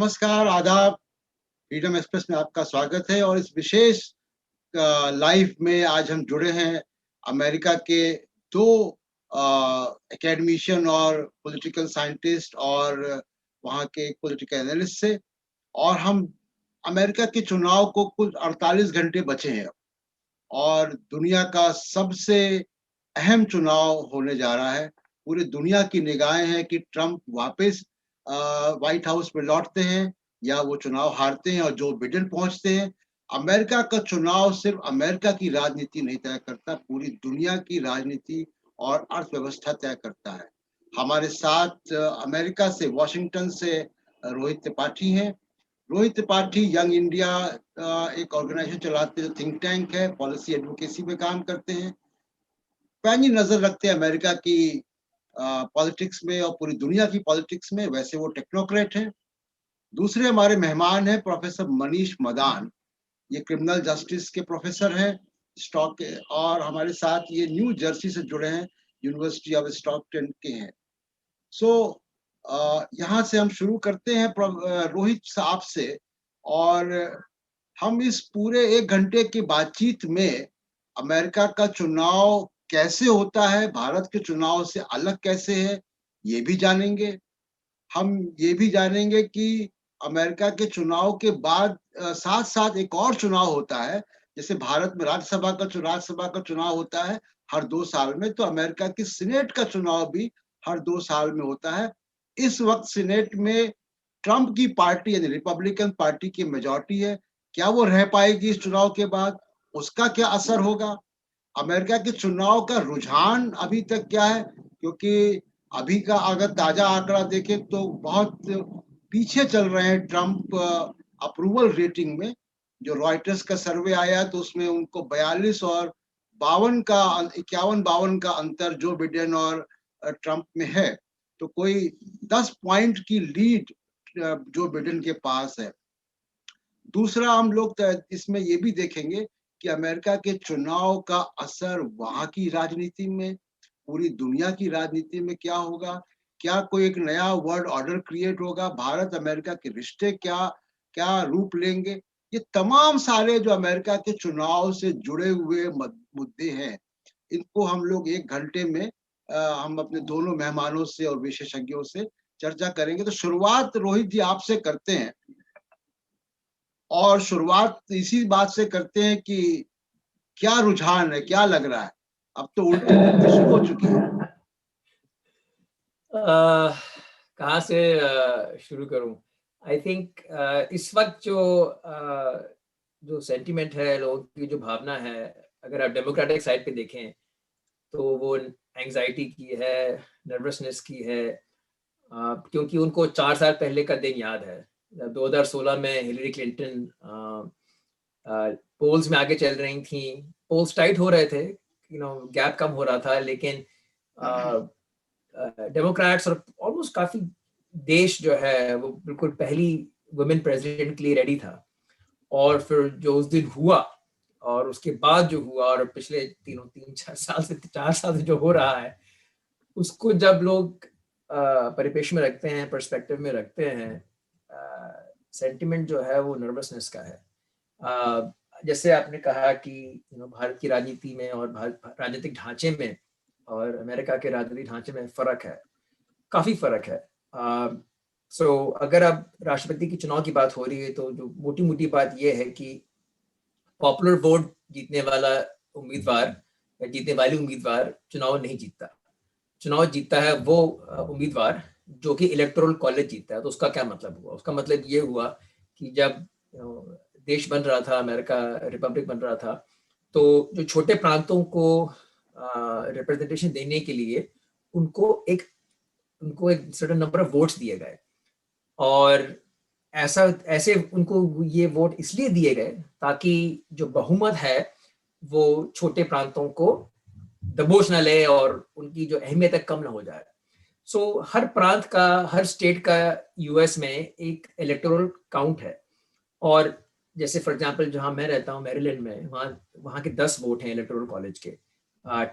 नमस्कार, आदाब। Freedom express में आपका स्वागत है और इस विशेष लाइव में आज हम जुड़े हैं अमेरिका के दो एकेडमिशियन और पॉलिटिकल साइंटिस्ट और वहाँ के एक पॉलिटिकल एनालिस्ट से। और हम अमेरिका के चुनाव को कुल 48 घंटे बचे हैं और दुनिया का सबसे अहम चुनाव होने जा रहा है। पूरी दुनिया की निगाहें हैं कि ट्रंप वापस व्हाइट हाउस में लौटते हैं या वो चुनाव हारते हैं और जो बिडेन पहुंचते हैं। अमेरिका का चुनाव सिर्फ अमेरिका की राजनीति नहीं तय करता, पूरी दुनिया की राजनीति और अर्थव्यवस्था तय करता है। हमारे साथ अमेरिका से, वॉशिंगटन से रोहित त्रिपाठी हैं। रोहित त्रिपाठी यंग इंडिया एक ऑर्गेनाइजेशन चलाते हैं, थिंक टैंक है, पॉलिसी एडवोकेसी में काम करते हैं, पैनी नजर रखते हैं अमेरिका की पॉलिटिक्स में और पूरी दुनिया की पॉलिटिक्स में। वैसे वो टेक्नोक्रेट हैं। दूसरे हमारे मेहमान हैं प्रोफेसर मनीष मदान। ये क्रिमिनल जस्टिस के प्रोफेसर हैं स्टॉक के, और हमारे साथ ये न्यू जर्सी से जुड़े हैं, यूनिवर्सिटी ऑफ स्टॉकटन के हैं। सो यहाँ से हम शुरू करते हैं रोहित साहब से। और हम इस पूरे 1 घंटे की बातचीत में अमेरिका का चुनाव कैसे होता है, भारत के चुनाव से अलग कैसे है, ये भी जानेंगे। हम ये भी जानेंगे कि अमेरिका के चुनाव के बाद साथ साथ एक और चुनाव होता है। जैसे भारत में राज्यसभा का चुनाव होता है हर 2 साल में, तो अमेरिका की सीनेट का चुनाव भी हर 2 साल में होता है। इस वक्त सीनेट में ट्रंप की पार्टी यानी रिपब्लिकन पार्टी की मेजॉरिटी है। क्या वो रह पाएगी इस चुनाव के बाद? उसका क्या असर होगा? अमेरिका के चुनाव का रुझान अभी तक क्या है? क्योंकि अभी का अगर ताजा आंकड़ा देखें तो बहुत पीछे चल रहे हैं ट्रंप अप्रूवल रेटिंग में। जो रॉयटर्स का सर्वे आया तो उसमें उनको 42 और 51-52 का अंतर जो बिडेन और ट्रंप में है। तो कोई 10 पॉइंट की लीड जो बिडेन के पास है। दूसरा हम लोग इसमें ये भी देखेंगे कि अमेरिका के चुनाव का असर वहां की राजनीति में, पूरी दुनिया की राजनीति में क्या होगा। क्या कोई एक नया वर्ल्ड ऑर्डर क्रिएट होगा? भारत अमेरिका के रिश्ते क्या क्या रूप लेंगे? ये तमाम सारे जो अमेरिका के चुनाव से जुड़े हुए मुद्दे हैं, इनको हम लोग 1 घंटे में हम अपने दोनों मेहमानों से और विशेषज्ञों से चर्चा करेंगे। तो शुरुआत रोहित जी आपसे करते हैं और शुरुआत इसी बात से करते हैं कि क्या रुझान है, क्या लग रहा है? अब तो उल्टी गिनती शुरू हो चुकी है। कहाँ से शुरू करूं? आई थिंक इस वक्त जो सेंटिमेंट है, लोगों की जो भावना है, अगर आप डेमोक्रेटिक साइड पे देखें तो वो एंजाइटी की है, नर्वसनेस की है, क्योंकि उनको 4 साल पहले का दिन याद है। 2016 में हिलरी क्लिंटन पोल्स में आगे चल रही थी, पोल्स टाइट हो रहे थे, गैप कम हो रहा था, लेकिन डेमोक्रेट्स और ऑलमोस्ट काफी देश जो है वो बिल्कुल पहली वुमेन प्रेसिडेंट के लिए रेडी था। और फिर जो उस दिन हुआ और उसके बाद जो हुआ और पिछले 4 साल से जो हो रहा है, उसको जब लोग परिपेक्ष में रखते हैं, पर्सपेक्टिव में रखते हैं, सेंटिमेंट जो है वो नर्वसनेस का है। जैसे आपने कहा कि भारत की राजनीति में और राजनीतिक ढांचे में और अमेरिका के राजनीतिक ढांचे में फर्क है, काफी फर्क है। अगर अब राष्ट्रपति की चुनाव की बात हो रही है तो जो मोटी मोटी बात यह है कि पॉपुलर वोट जीतने वाला उम्मीदवार या जीतने वाली उम्मीदवार चुनाव नहीं जीतता। चुनाव जीतता है वो उम्मीदवार जो कि इलेक्टोरल कॉलेज जीतता है। तो उसका क्या मतलब हुआ? उसका मतलब ये हुआ कि जब देश बन रहा था, अमेरिका रिपब्लिक बन रहा था, तो जो छोटे प्रांतों को रिप्रेजेंटेशन देने के लिए उनको एक सर्टेन नंबर ऑफ वोट्स दिए गए। और ऐसे उनको ये वोट इसलिए दिए गए ताकि जो बहुमत है वो छोटे प्रांतों को दबोच ना ले और उनकी जो अहमियत है कम ना हो जाए। हर प्रांत का, हर स्टेट का यूएस में एक इलेक्टोरल काउंट है। और जैसे फॉर एग्जांपल जहां मैं रहता हूं, मैरीलैंड में, वहां के 10 वोट हैं इलेक्टोरल कॉलेज के।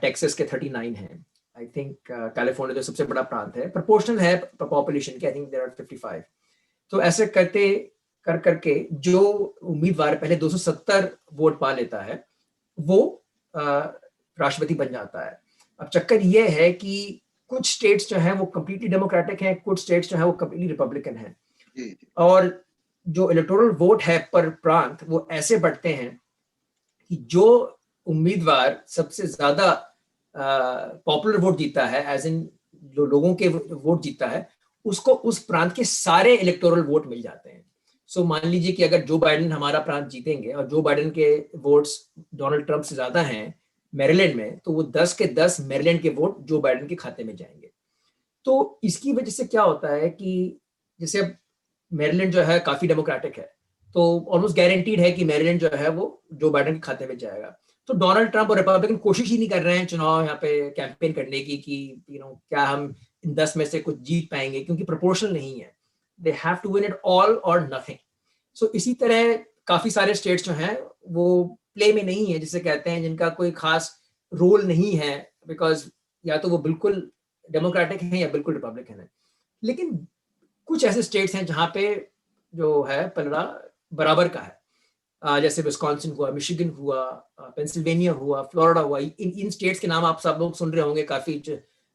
टेक्सास के 39 हैं। आई थिंक कैलिफोर्निया जो सबसे बड़ा प्रांत है, प्रोपोर्शनल है पॉपुलेशन के, आई थिंक देयर आर 55। तो ऐसे करते कर करके जो उम्मीदवार पहले 270 वोट पा लेता है वो राष्ट्रपति बन जाता है। अब चक्कर ये है कि कुछ स्टेट्स जो हैं वो कंप्लीटली डेमोक्रेटिक हैं, कुछ स्टेट्स जो हैं वो कंप्लीटली रिपब्लिकन हैं। और जो इलेक्टोरल वोट है पर प्रांत वो ऐसे बढ़ते हैं कि जो उम्मीदवार सबसे ज्यादा पॉपुलर वोट जीता है, एज इन जो लोगों के वोट जीता है, उसको उस प्रांत के सारे इलेक्टोरल वोट मिल जाते हैं। सो मान लीजिए कि अगर जो बाइडेन हमारा प्रांत जीतेंगे और जो बाइडेन के वोट्स डोनाल्ड ट्रंप से ज्यादा हैं मैरीलैंड में, तो वो 10 के 10 मैरीलैंड के वोट जो बाइडेन के खाते में जाएंगे। तो इसकी वजह से क्या होता है कि जैसे अब मैरीलैंड जो है काफी डेमोक्रेटिक है, तो ऑलमोस्ट गारंटीड है कि मैरीलैंड जो है वो जो बाइडेन के खाते में जाएगा। तो डोनाल्ड ट्रंप और रिपब्लिकन कोशिश ही नहीं कर रहे हैं चुनाव यहाँ पे कैंपेन करने की कि क्या हम इन 10 में से कुछ जीत पाएंगे, क्योंकि प्रोपोर्शनल नहीं है। They have to win it all or nothing. So इसी तरह काफी सारे स्टेट्स जो हैं वो प्ले में नहीं है, जिसे कहते हैं जिनका कोई खास रोल नहीं है, बिकॉज या तो वो बिल्कुल डेमोक्रेटिक है या बिल्कुल रिपब्लिकन है। लेकिन कुछ ऐसे स्टेट्स हैं जहां पे जो है पलड़ा बराबर का है, जैसे विस्कॉन्सिन हुआ, मिशिगन हुआ, पेंसिल्वेनिया हुआ, फ्लोरिडा हुआ। इन स्टेट्स के नाम आप सब लोग सुन रहे होंगे काफी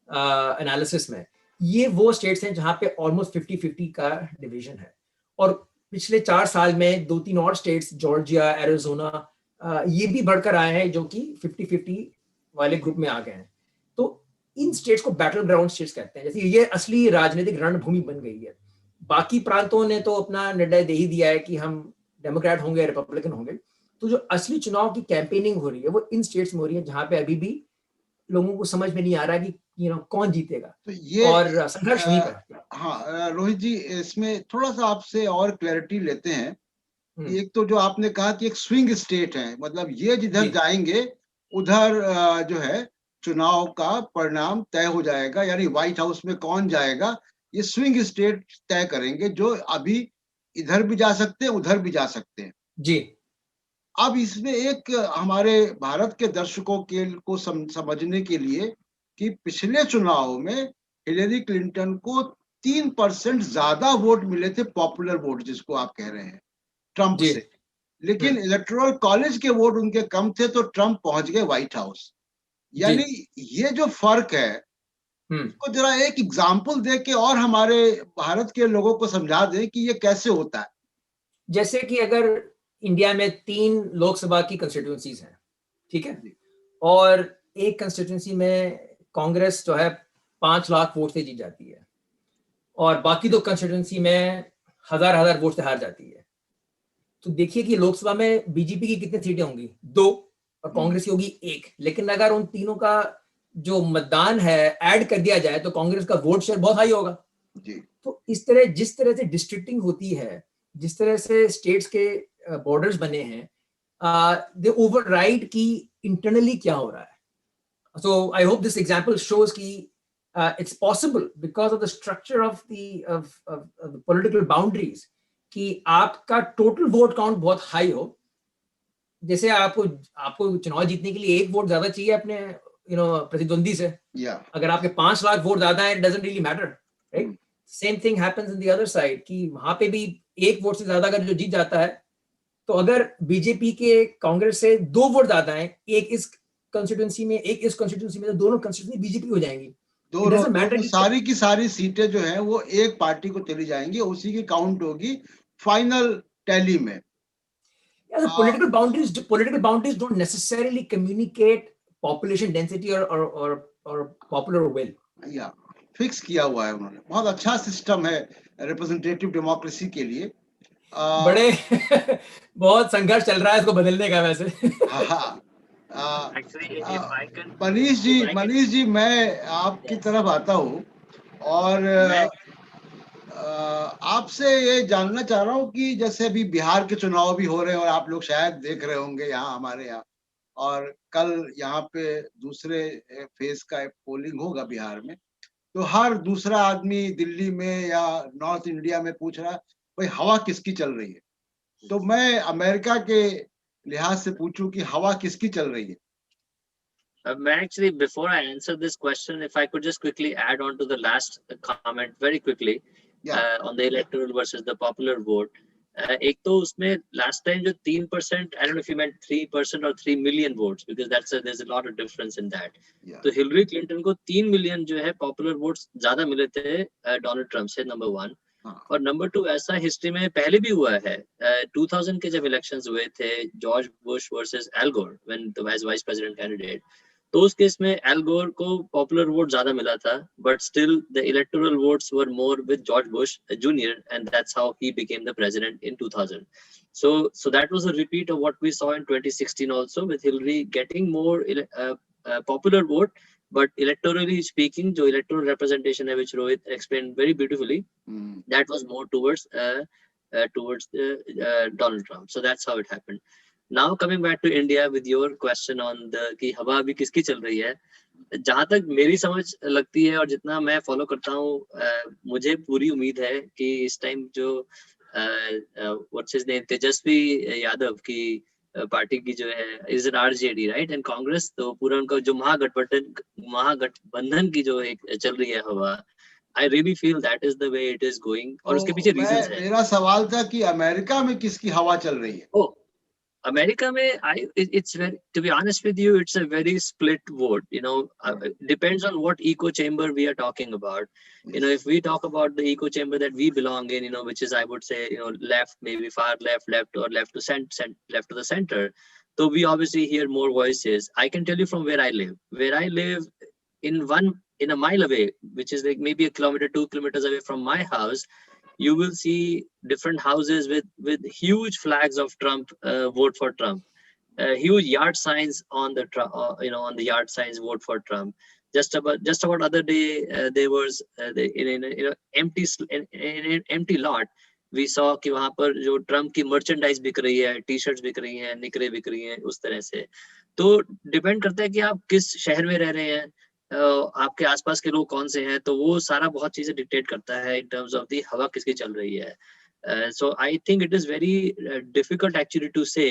एनालिसिस में। ये वो स्टेट्स हैं जहां पे ऑलमोस्ट 50-50 का डिवीजन है। और पिछले 4 साल में 2-3 और स्टेट्स, जॉर्जिया, एरिजोना, ये भी बढ़कर आए हैं जो कि 50-50 वाले ग्रुप में आ गए हैं। तो इन स्टेट्स को बैटल ग्राउंड स्टेट्स कहते हैं, जैसे ये असली राजनीतिक रणभूमि बन गई है। बाकी प्रांतों ने तो अपना निर्णय दे ही दिया है कि हम डेमोक्रेट होंगे, रिपब्लिकन होंगे। तो जो असली चुनाव की कैंपेनिंग हो रही है वो इन स्टेट्स में हो रही है जहां पे अभी भी लोगों को समझ में नहीं आ रहा है कि कौन जीतेगा। तो ये और संघर्ष वहीं पर। हाँ रोहित जी, इसमें थोड़ा सा आपसे और क्लैरिटी लेते हैं। एक तो जो आपने कहा कि एक स्विंग स्टेट है, मतलब ये जिधर जाएंगे उधर जो है चुनाव का परिणाम तय हो जाएगा, यानी व्हाइट हाउस में कौन जाएगा ये स्विंग स्टेट तय करेंगे, जो अभी इधर भी जा सकते हैं उधर भी जा सकते हैं जी। अब इसमें एक हमारे भारत के दर्शकों के को समझने के लिए कि पिछले चुनाव में हिलेरी क्लिंटन को 3% ज्यादा वोट मिले थे, पॉपुलर वोट जिसको आप कह रहे हैं, ट्रंप से। लेकिन इलेक्टोरल कॉलेज के वोट उनके कम थे, तो ट्रंप पहुंच गए व्हाइट हाउस। यानी ये जो फर्क है इसको जरा एक एग्जाम्पल दे के और हमारे भारत के लोगों को समझा दें कि ये कैसे होता है। जैसे कि अगर इंडिया में 3 लोकसभा की कंस्टिट्यूएंसीज हैं, ठीक है, और एक कंस्टिट्यूएंसी में कांग्रेस जो है 5 लाख वोट से जीत जाती है और बाकी 2 कंस्टिट्यूएंसी में हजार वोट से हार जाती है, तो देखिए कि लोकसभा में बीजेपी की कितनी सीटें होंगी, 2, और कांग्रेस की होगी 1। लेकिन अगर उन तीनों का जो मतदान है ऐड कर दिया जाए तो कांग्रेस का वोट शेयर बहुत हाई होगा। तो इस तरह जिस तरह से डिस्ट्रिक्टिंग होती है, जिस तरह से स्टेट्स के बॉर्डर्स बने हैं, दे ओवरराइड की इंटरनली क्या हो रहा है। So I hope this example shows कि it's possible because of the structure of the political boundaries कि आपका टोटल वोट काउंट बहुत हाई हो। जैसे आपको चुनाव जीतने के लिए 1 वोट ज्यादा चाहिए अपने प्रतिद्वंदी से। अगर आपके 5 लाख वोट ज्यादा है, it doesn't really matter, right? Same thing happens in the other side कि वहां पे भी 1 वोट से ज्यादा अगर जो जीत जाता है, तो अगर बीजेपी के कांग्रेस से 2 वोट ज्यादा है, एक इस कंस्टिट्यूएंसी में एक इस कंस्टिट्यूएंसी में, तो दोनों कंस्टिट्यूएंसी बीजेपी हो जाएंगी। दोनों सारी की सारी सीटें जो है वो एक पार्टी को चली जाएंगी, उसी की काउंट होगी फाइनल टैली में। Political boundaries don't necessarily communicate population density or popular will. या फिक्स किया हुआ है उन्होंने, बहुत अच्छा सिस्टम है रिप्रेजेंटेटिव डेमोक्रेसी के लिए। बड़े बहुत संघर्ष चल रहा है इसको बदलने का वैसे। मनीष जी मैं आपकी तरफ आता हूँ और आपसे ये जानना चाह रहा हूँ कि जैसे अभी बिहार के चुनाव भी हो रहे हैं और आप लोग शायद देख रहे होंगे यहाँ हमारे यहाँ, और कल यहाँ पे दूसरे फेज का पोलिंग होगा बिहार में, तो हर दूसरा आदमी दिल्ली में या नॉर्थ इंडिया में पूछ रहा है भाई हवा किसकी चल रही है। तो मैं अमेरिका के लिहाज से पूछूं कि हवा किसकी चल रही है। Actually, before I answer this question, if I could just quickly add on to the last comment very quickly, Yeah. on the electoral versus the popular vote. एक तो उसमें last time जो 3%, I don't know if you meant 3% or 3 million votes, because there's a lot of difference in that. Yeah. तो Hillary Clinton को 3 million जो है popular votes ज्यादा मिले थे डोनाल्ड ट्रम्प से, नंबर 1. हाँ. और नंबर 2, ऐसा हिस्ट्री में पहले भी हुआ है. 2000 के जब इलेक्शंस हुए थे, George Bush versus Al Gore when as vice president candidate, तो उस केस में एल गोर को पॉपुलर वोट ज्यादा मिला था, but still the electoral votes were more with George Bush junior, and that's how he became the president in 2000. So that was a repeat of what we saw in 2016 also, with Hillary getting more popular vote, but electorally speaking, जो electoral representation है, which Rohit explained very beautifully, that was more towards Donald Trump. So that's how it happened. Now coming back to India with your question on the कि हवा अभी किसकी चल रही है, जहां तक मेरी समझ लगती है और जितना मैं फॉलो करता हूँ, मुझे पूरी उम्मीद है कि इस टाइम जो what's his name, Tejashwi Yadav की पार्टी की जो है is an RJD, right, and Congress, तो पूरा उनका जो महागठबंधन की जो एक चल रही है हवा, I really feel that is the way it is going. और उसके पीछे reasons है. मेरा सवाल था कि अमेरिका में किसकी हवा चल रही है? Oh, America में it's very, to be honest with you, it's a very split vote. You know, depends on what echo chamber we are talking about. Yes. You know, if we talk about the echo chamber that we belong in, you know, which is, I would say, you know, left, maybe far left, or left to left to the center, so we obviously hear more voices. I can tell you from where I live. Where I live, in a mile away, which is like maybe a kilometer, 2 kilometers away from my house, you will see different houses with huge flags of Trump, vote for Trump, huge yard signs on the on the yard signs, vote for Trump. Just about other day, there was in an empty lot, we saw कि वहाँ पर जो Trump की merchandise बिक रही है, T shirts बिक रही हैं, निकरे बिक रही हैं, उस तरह से. तो डिपेंड करता है कि आप किस शहर में रह रहे हैं, आपके आसपास के लोग कौन से हैं, तो वो सारा बहुत चीजें डिक्टेट करता है इन टर्म्स ऑफ दी हवा किसकी चल रही है. So I think it is very difficult actually to say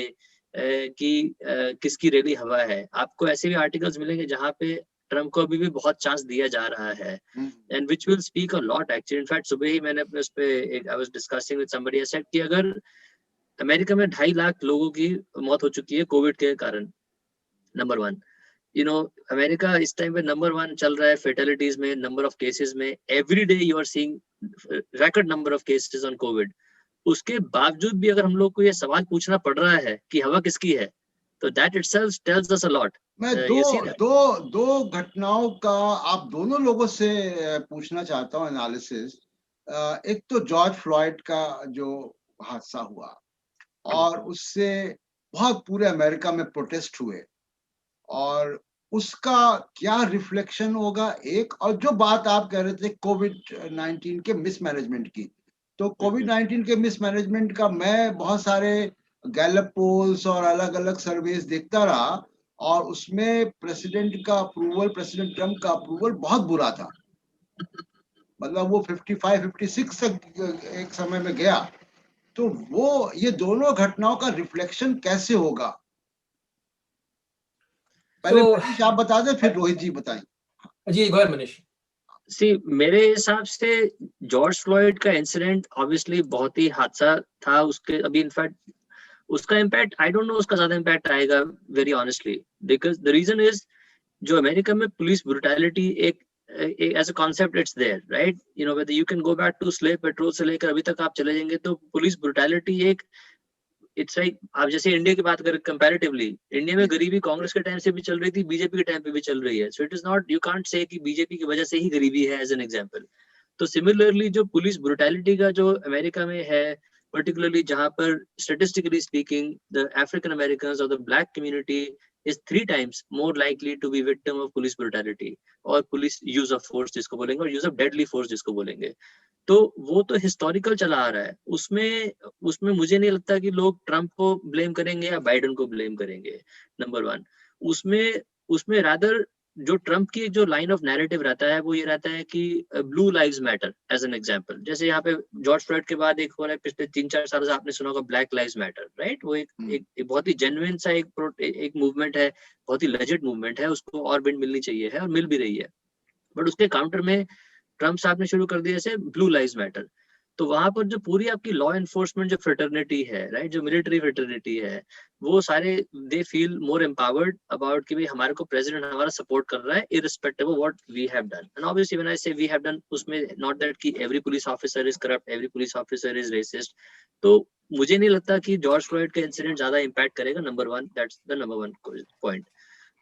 कि किसकी रेली हवा है. आपको ऐसे भी आर्टिकल्स मिलेंगे जहाँ पे ट्रम्प को अभी भी बहुत चांस दिया जा रहा है, and which will speak a lot actually. In fact सुबह ही मैंने अपने उस पे I was discussing with somebody, I said कि अगर अमेरिका में 2.5 लाख लोगों की मौत हो चुकी है कोविड के कारण, नंबर 1, you know, अमेरिका इस टाइम पे नंबर 1 चल रहा है फेटलिटीज में, नंबर ऑफ केसेस में. Every day you are seeing record number of cases on COVID. उसके बावजूद भी अगर हम लोग को ये सवाल पूछना पड़ रहा है कि हवा किसकी है, तो that itself tells us a lot. मैं दो घटनाओं का आप दोनों लोगों से पूछना चाहता हूँ एनालिसिस. एक तो जॉर्ज फ्लॉयड का जो हादसा हुआ, और उससे बहुत पूरे अमेरिका में प्रोटेस्ट हुए, और उसका क्या रिफ्लेक्शन होगा एक. और जो बात आप कह रहे थे कोविड-19 के मिसमैनेजमेंट की, तो कोविड-19 के मिसमैनेजमेंट का मैं बहुत सारे गैलप पोल्स और अलग-अलग सर्वेस देखता रहा, और उसमें प्रेसिडेंट ट्रम्प का अप्रूवल बहुत बुरा था. मतलब वो 55-56 तक एक समय में गया. तो वो ये दोनों घटनाओं का रिफ्लेक्शन कैसे होगा? पहले मनीष आप बता दें, फिर रोहित जी बताएं. जी, गो अहेड मनीष. मेरे हिसाब से जॉर्ज फ्लॉयड का इंसिडेंट ऑब्वियसली बहुत ही हादसा था. उसके अभी इनफैक्ट उसका इम्पैक्ट, आई डोंट नो उसका ज्यादा इम्पैक्ट आएगा very honestly, because the reason is जो अमेरिका में पुलिस ब्रूटैलिटी एक as a concept it's there, right. You know, whether you can go back to slave patrol से लेकर अभी तक आप चले जाएंगे, तो पुलिस ब्रूटैलिटी एक इट्स लाइक, आप जैसे इंडिया की बात करें कंपैरेटिवली, इंडिया में गरीबी कांग्रेस के टाइम से भी चल रही थी, बीजेपी के टाइम पे भी चल रही है. So it is not, you can't say कि बीजेपी की वजह से ही गरीबी है एज एन एग्जांपल. तो सिमिलरली जो पुलिस ब्रूटैलिटी का जो अमेरिका में है, particularly जहाँ पर statistically speaking the African Americans or the black community is 3 times more likely to be victim of police brutality और police use of force जिसको बोलेंगे, और use of deadly force जिसको बोलेंगे. तो वो तो हिस्टोरिकल चला आ रहा है. उसमें मुझे नहीं लगता कि लोग ट्रम्प को ब्लेम करेंगे या बाइडेन को ब्लेम करेंगे, नंबर 1. उसमें रादर जो ट्रम्प की जो लाइन ऑफ नैरेटिव रहता है वो ये रहता है कि blue lives matter as an example. जैसे यहाँ पे जॉर्ज फ्लॉयड के बाद एक हो रहा है पिछले 3-4 साल से, आपने सुना होगा ब्लैक लाइव्स मैटर, राइट. वो एक बहुत ही जेन्युइन सा एक मूवमेंट है, बहुत ही लेजिट मूवमेंट है, उसको और विंड मिलनी चाहिए है और मिल भी रही है. बट उसके काउंटर में ट्रम्प साहब ने शुरू कर दिया जैसे ब्लू लाइव्स मैटर. तो वहां पर जो पूरी आपकी लॉ एनफोर्समेंट जो फ्रेटर्निटी है, राइट, जो मिलिट्री फ्रेटर्निटी है, वो सारे they feel more empowered about कि भाई हमारे को प्रेसिडेंट हमारा सपोर्ट कर रहा है irrespective of what we have done. And obviously when I say we have done, उसमें नॉट दैट कि every police officer is corrupt, every police officer is racist. तो मुझे नहीं लगता कि जॉर्ज फ्लॉयड का इंसिडेंट ज्यादा इम्पैक्ट करेगा, number one, that's the number one point.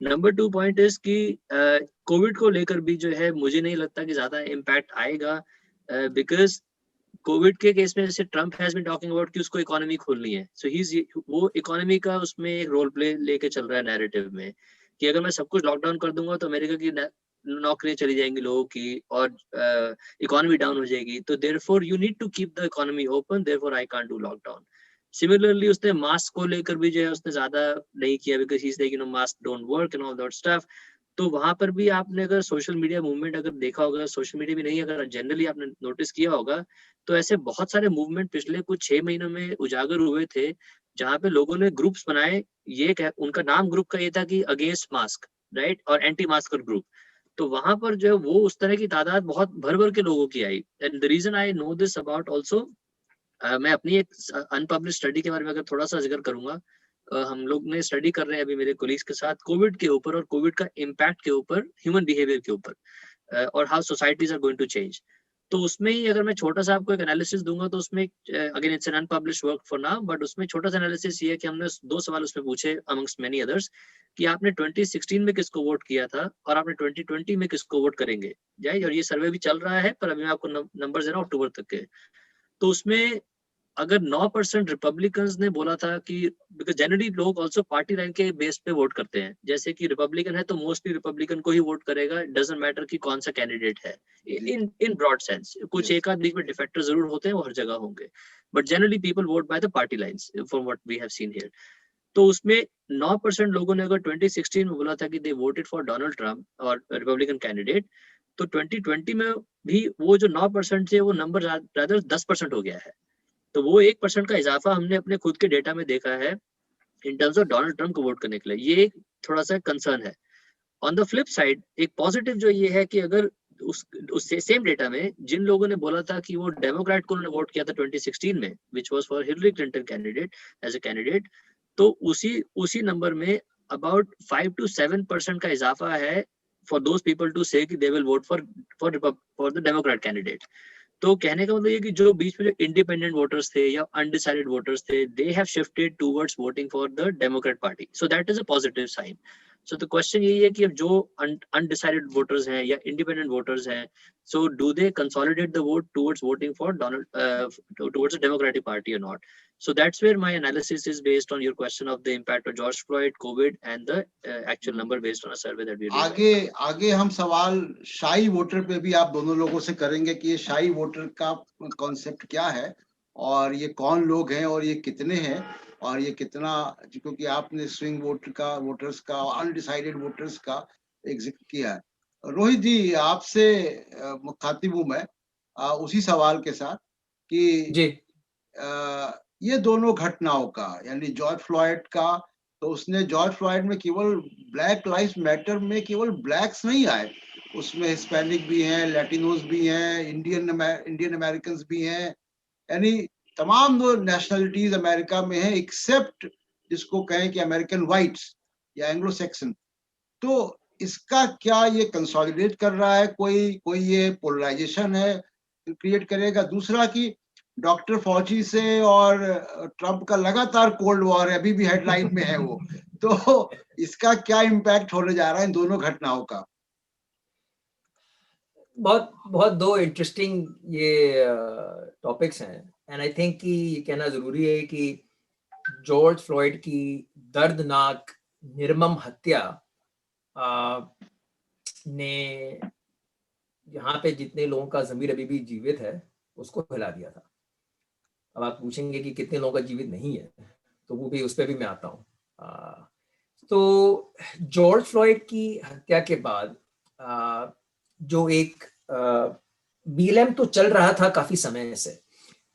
Number two point is कि कोविड को लेकर भी जो है मुझे नहीं लगता कि ज्यादा इम्पैक्ट आएगा, बिकॉज कोविड के केस में जैसे Trump has been talking about कि उसको इकोनॉमी खोलनी है, सो ही वो इकोनॉमी का उसमें एक रोल प्ले लेके चल रहा है नैरेटिव में, कि अगर मैं सब कुछ लॉकडाउन कर दूंगा तो अमेरिका की नौकरियां चली जाएंगी लोगों की और इकोनॉमी डाउन हो जाएगी, तो therefore you need to keep the economy open, therefore I can't do lockdown. Similarly उसने मास्क को लेकर भी जो है उसने ज्यादा नहीं किया, because he is like mask don't work and all that stuff. तो वहां पर भी आपने अगर सोशल मीडिया मूवमेंट अगर देखा होगा, सोशल मीडिया भी नहीं, अगर जनरली आपने नोटिस किया होगा, तो ऐसे बहुत सारे मूवमेंट पिछले कुछ 6 महीनों में उजागर हुए थे, जहां पे लोगों ने ग्रुप्स बनाए, उनका नाम ग्रुप का ये था कि अगेंस्ट मास्क, राइट, और एंटी मास्कर ग्रुप। तो वहां पर जो है वो उस तरह की तादाद बहुत भर भर के लोगों की आई। And the reason I know this about also, मैं अपनी एक अनपब्लिश स्टडी के बारे में अगर थोड़ा सा जिक्र करूंगा, हम लोग ने स्टडी कर रहे हैं अभी मेरे कोलीग्स के साथ कोविड के ऊपर और कोविड का इम्पैक्ट के ऊपर ह्यूमन बिहेवियर के ऊपर, और how societies are going to change. तो उसमें ही अगर मैं छोटा सा आपको एक एनालिसिस दूंगा, तो उसमें again it's an unpublished work for now, but उसमें छोटा सा एनालिसिस ये है कि हमने 2 सवाल उसमें पूछे अमंगस्ट मेनी अदर्स, कि आपने 2016 में किसको वोट किया था और आपने 2020 में किसको वोट करेंगे, जाए, और ये सर्वे भी चल रहा है, पर अभी मैं आपको नंबर दे रहा हूँ अक्टूबर तक के। तो उसमें अगर 9% रिपब्लिकन्स ने बोला था कि, बिकॉज जनरली लोग ऑल्सो पार्टी लाइन के बेस पे वोट करते हैं, जैसे कि रिपब्लिकन है तो मोस्टली रिपब्लिकन को ही वोट करेगा, डजंट मैटर कि कौन सा कैंडिडेट है, इन ब्रॉड सेंस। कुछ एक आध बीच में डिफेक्टर जरूर होते हैं, वो हर जगह होंगे, but generally people vote by the party lines from what we have seen here. तो उसमें 9% लोगों ने अगर 2016 में बोला था कि दे वोटेड फॉर डोनाल्ड ट्रम्प और रिपब्लिकन कैंडिडेट, तो 2020 में भी वो जो 9% थे वो नंबर रादर 10% हो गया है। तो वो 1% का इजाफा हमने अपने खुद के डेटा में देखा है in terms of Donald Trump को वोट करने के लिए। ये थोड़ा सा कंसर्न है। ऑन द फ्लिप साइड एक पॉजिटिव जो ये है कि अगर उससे सेम डेटा में जिन लोगों ने बोला था कि वो डेमोक्रेट को उन्होंने वोट किया था 2016 में, which was for Hillary Clinton candidate as a candidate, तो उसी नंबर में अबाउट 5 to 7% का इजाफा है for those people to say कि they will vote for the Democrat candidate. तो कहने का मतलब ये कि जो बीच में जो इंडिपेंडेंट वोटर्स थे या अनडिसाइडेड वोटर्स थे, they have shifted towards voting for the Democrat party, so that is a positive sign. So the question यही है कि अब जो अनडिसाइडेड वोटर्स हैं या इंडिपेंडेंट वोटर्स हैं, so do they consolidate the vote towards voting for towards the democratic party और not? So that's where my analysis is based on your question of the impact of George Floyd, COVID, and the actual number based on a survey that we did. आगे हम सवाल शाही voter पे भी आप दोनों लोगों से करेंगे कि ये शाही वोटर का कॉन्सेप्ट क्या है और ये कौन लोग हैं और ये कितने हैं और ये कितना, क्योंकि आपने स्विंग वोटर्स का और अनडिसाइडेड वोटर्स का एक जिक्र किया है। रोहित जी, आपसे मुखातिब हूं मैं उसी सवाल के साथ कि जी ये दोनों घटनाओं का, यानी जॉर्ज फ्लॉयड का, तो उसने जॉर्ज फ्लॉयड में केवल ब्लैक लाइव्स मैटर में केवल ब्लैक्स नहीं आए, उसमें हिस्पैनिक भी हैं, लैटिनोज भी हैं, इंडियन अमेरिकन भी हैं, यानी तमाम दो नेशनलिटीज अमेरिका में हैं, एक्सेप्ट जिसको कहें कि अमेरिकन व्हाइट्स या एंग्लो सेक्सन। तो इसका क्या ये कंसोलिडेट कर रहा है, कोई ये पोलराइजेशन है क्रिएट करेगा? दूसरा कि डॉक्टर फौजी से और ट्रंप का लगातार कोल्ड वॉर है, अभी भी हेडलाइन में है वो, तो इसका क्या इम्पैक्ट होने जा रहा है इन दोनों घटनाओं का? बहुत बहुत दो इंटरेस्टिंग ये टॉपिक्स हैं, एंड आई थिंक कि ये कहना जरूरी है कि जॉर्ज फ्लॉयड की दर्दनाक निर्मम हत्या ने यहाँ पे जितने लोगों का ज़मीर अभी भी जीवित है उसको हिला दिया था। अब आप पूछेंगे कि कितने लोगों का जीवित नहीं है, तो वो भी उस पर भी मैं आता हूँ। तो जॉर्ज फ्लॉयड की हत्या के बाद जो एक BLM तो चल रहा था काफी समय से,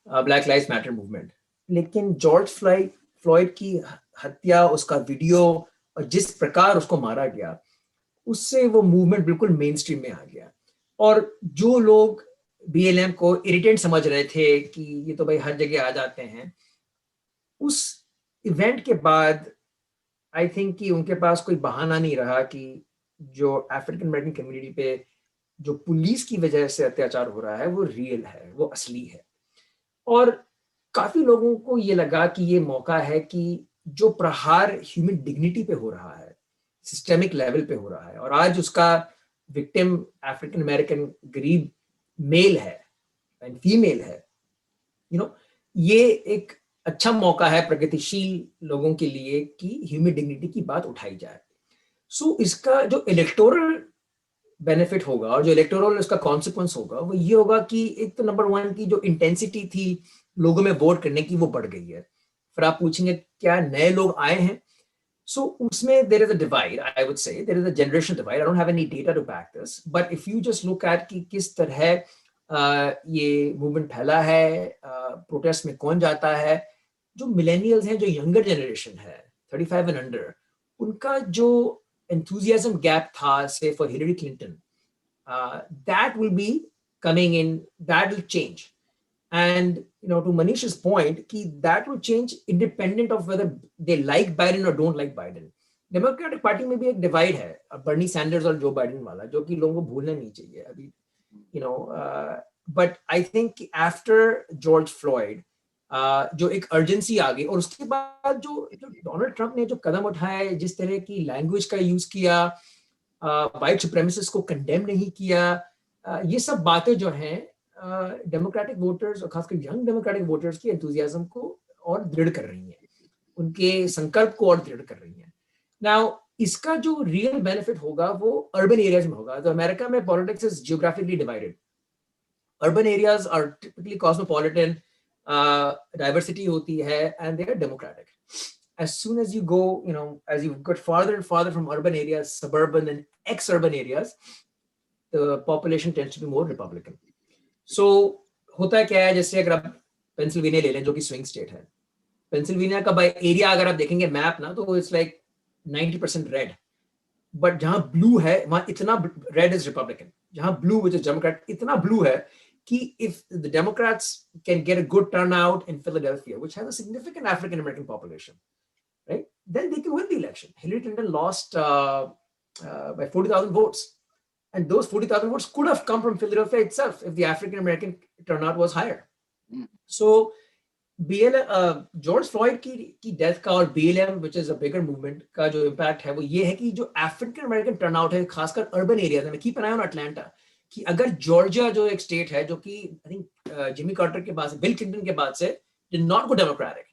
ब्लैक लाइव्स मैटर मूवमेंट, लेकिन जॉर्ज फ्लॉयड की हत्या, उसका वीडियो और जिस प्रकार उसको मारा गया, उससे वो मूवमेंट बिल्कुल मेन स्ट्रीम में आ गया। और जो लोग BLM को इरिटेंट समझ रहे थे कि ये तो भाई हर जगह आ जाते हैं, उस इवेंट के बाद आई थिंक कि उनके पास कोई बहाना नहीं रहा कि जो अफ्रीकन अमेरिकन कम्युनिटी पे जो पुलिस की वजह से अत्याचार हो रहा है वो रियल है, वो असली है। और काफी लोगों को ये लगा कि ये मौका है कि जो प्रहार ह्यूमन डिग्निटी पे हो रहा है, सिस्टेमिक लेवल पे हो रहा है, और आज उसका विक्टिम अफ्रीकन अमेरिकन गरीब मेल है एंड फीमेल है, यू नो, ये एक अच्छा मौका है प्रगतिशील लोगों के लिए कि ह्यूमन डिग्निटी की बात उठाई जाए। सो इसका जो इलेक्टोरल बेनिफिट होगा और जो इलेक्टोरल इसका कॉन्सिक्वेंस होगा वो ये होगा कि एक तो नंबर 1 की जो इंटेंसिटी थी लोगों में वोट करने की वो बढ़ गई है। फिर आप पूछेंगे क्या नए लोग आए हैं, सो उसमें there is a divide, I would say there is a generation divide. I don't have any data to back this, but if you just look at कि किस तरह ये मूवमेंट फैला है, प्रोटेस्ट में कौन जाता है, जो मिलेनियल्स हैं, जो यंगर जनरेशन है 35 एंड अंडर, उनका जो enthusiasm gap tha, say for Hillary Clinton, that will be coming in, that will change. And to Manish's point, that will change independent of whether they like Biden or don't like Biden. Democratic party में भी एक divide है, Bernie Sanders और Joe Biden वाला, जो कि लोगों को भूलना नहीं चाहिए अभी, but I think after George Floyd जो एक अर्जेंसी आ गई, और उसके बाद जो डोनाल्ड ट्रंप ने जो कदम उठाए, जिस तरह की लैंग्वेज का यूज किया, वाइट सुप्रीमेसिस्ट को कंडेम नहीं किया, ये सब बातें जो हैं डेमोक्रेटिक वोटर्स और खासकर यंग डेमोक्रेटिक वोटर्स की एंथुसियाज्म को और दृढ़ कर रही हैं, उनके संकल्प को और दृढ़ कर रही हैं। नाउ इसका जो रियल बेनिफिट होगा वो अर्बन एरियाज में होगा। तो अमेरिका में politics is geographically divided. Urban areas are typically cosmopolitan, diversity hoti hai, and they are democratic. As soon as you go, as you get farther and farther from urban areas, suburban and ex-urban areas, the population tends to be more Republican. So होता क्या है, जैसे अगर आप Pennsylvania ले लें जो कि स्विंग स्टेट है, पेंसिल्वेनिया का बाय एरिया अगर आप देखेंगे मैप ना, तो इट्स लाइक 90% रेड, बट जहां ब्लू है वहां इतना रेड इज रिपब्लिकन, जहां ब्लू विच इज डेमोक्रेट इतना ब्लू है कि if the Democrats can get a good turnout in Philadelphia, which has a significant African American population, right, then they can win the election. Hillary Clinton lost by 40,000 votes, and those 40,000 votes could have come from Philadelphia itself if the African American turnout was higher. So George Floyd की death का और BLM which is a bigger movement का जो impact है वो ये है कि जो अफ्रीकन अमेरिकन टर्नआउट है खासकर अर्बन एरियाज में, keep an I on Atlanta, कि अगर जॉर्जिया जो एक स्टेट है जो कि आई थिंक जिमी कार्टर के बाद, बिल क्लिंटन के बाद से did not go democratic,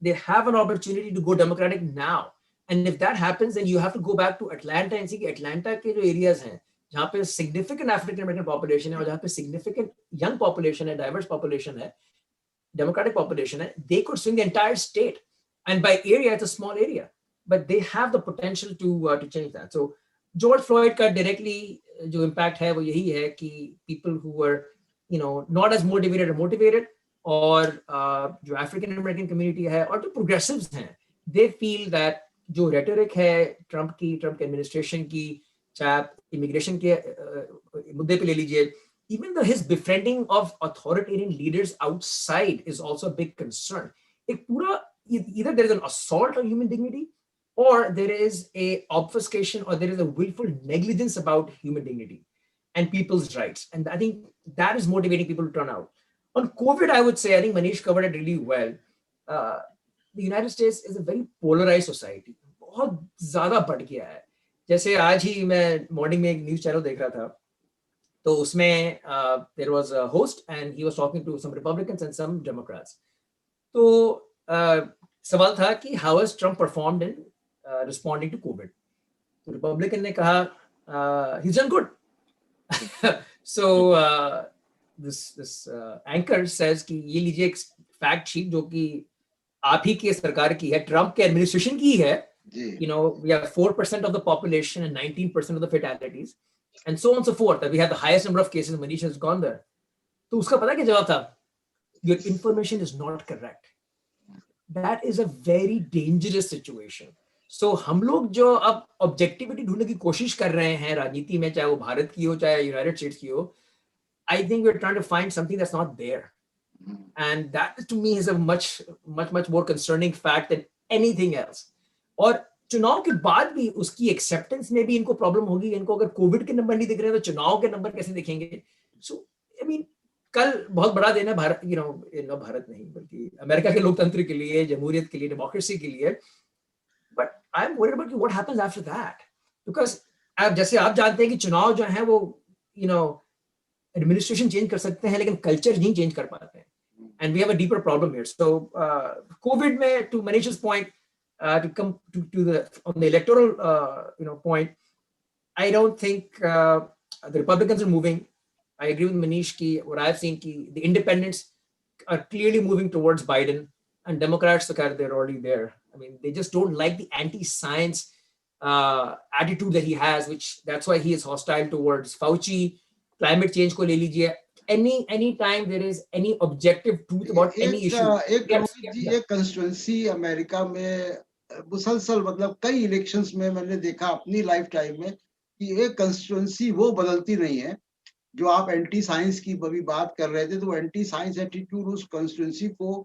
they have an opportunity to go democratic now, and if that happens then you have to go back to Atlanta and see कि Atlanta के जो areas हैं जहाँ पे सिग्निफिकेंट अफ्रीकन अमेरिकन पॉपुलेशन है और जहाँ पे सिग्निफिकेंट यंग पॉपुलेशन है, डाइवर्स पॉपुलेशन है, democratic population, they could swing the entire state, and by area it's a small area, but they have the potential to change that. So George Floyd का directly जो impact है वो यही है कि people who were not as motivated और जो African American community है और जो progressives हैं, they feel that जो rhetoric है ट्रम्प एडमिनिस्ट्रेशन की, चाहे इमिग्रेशन के मुद्दे पे ले लीजिए, even though his befriending of authoritarian leaders outside is also a big concern. Either there is an assault on human dignity, or there is a obfuscation, or there is a willful negligence about human dignity and people's rights. And I think that is motivating people to turn out. On COVID, I would say, I think Manish covered it really well. The United States is a very polarized society. बहुत ज़्यादा बढ़ गया है। जैसे आज ही मैं morning में एक न्यूज़ चैनल देख रहा था, तो उसमें there was a host and he was talking to some Republicans and some Democrats. तो सवाल था कि how has Trump performed in responding to COVID? तो Republican ने कहा he's done good. So this anchor says कि ये लीजिए एक फैक्ट शीट जो कि आप ही की सरकार की है, ट्रम्प के एडमिनिस्ट्रेशन की है. We have 4% of the population and 19% of the fatalities. And so on and so forth. We have the highest number of cases. Manish has gone there. तो उसका पता क्या जवाब था? Your information is not correct. That is a very dangerous situation. So हम लोग जो अब ऑब्जेक्टिविटी ढूंढने की कोशिश कर रहे हैं राजनीति में, चाहे वो भारत की हो चाहे यूनाइटेड स्टेट्स की हो, I think we're trying to find something that's not there. And that to me is a much more concerning fact than anything else. और चुनाव के बाद भी उसकी एक्सेप्टेंस में भी इनको प्रॉब्लम होगी. इनको अगर कोविड के नंबर नहीं दिख रहे हैं तो चुनाव के नंबर कैसे दिखेंगे? सो आई मीन कल बहुत बड़ा दिन है भारत, भारत नहीं बल्कि अमेरिका के लोकतंत्र के लिए, जमहूरियत के लिए, डेमोक्रेसी के लिए. But I am worried about what happens after that, because जैसे आप जानते हैं कि चुनाव जो है वो एडमिनिस्ट्रेशन चेंज कर सकते हैं लेकिन कल्चर नहीं चेंज कर पाते हैं. And we have a deeper problem here. So COVID may, to Manish's point, to come to the on the electoral point, I don't think the Republicans are moving. I agree with Manish ki what I've seen ki the independents are clearly moving towards Biden, and Democrats they're already there. I mean, they just don't like the anti-science attitude that he has, which that's why he is hostile towards Fauci. Climate change ko le lijiye. Any time there is any objective truth about any issue. एक constituency America में मुसलसल मतलब कई elections में मैंने देखा अपनी life time में कि एक कंस्टिट्यूएंसी वो बदलती नहीं है. जो आप एंटी साइंस की अभी बात कर रहे थे, तो एंटी साइंस एटीट्यूड उस कंस्टिट्यूएंसी को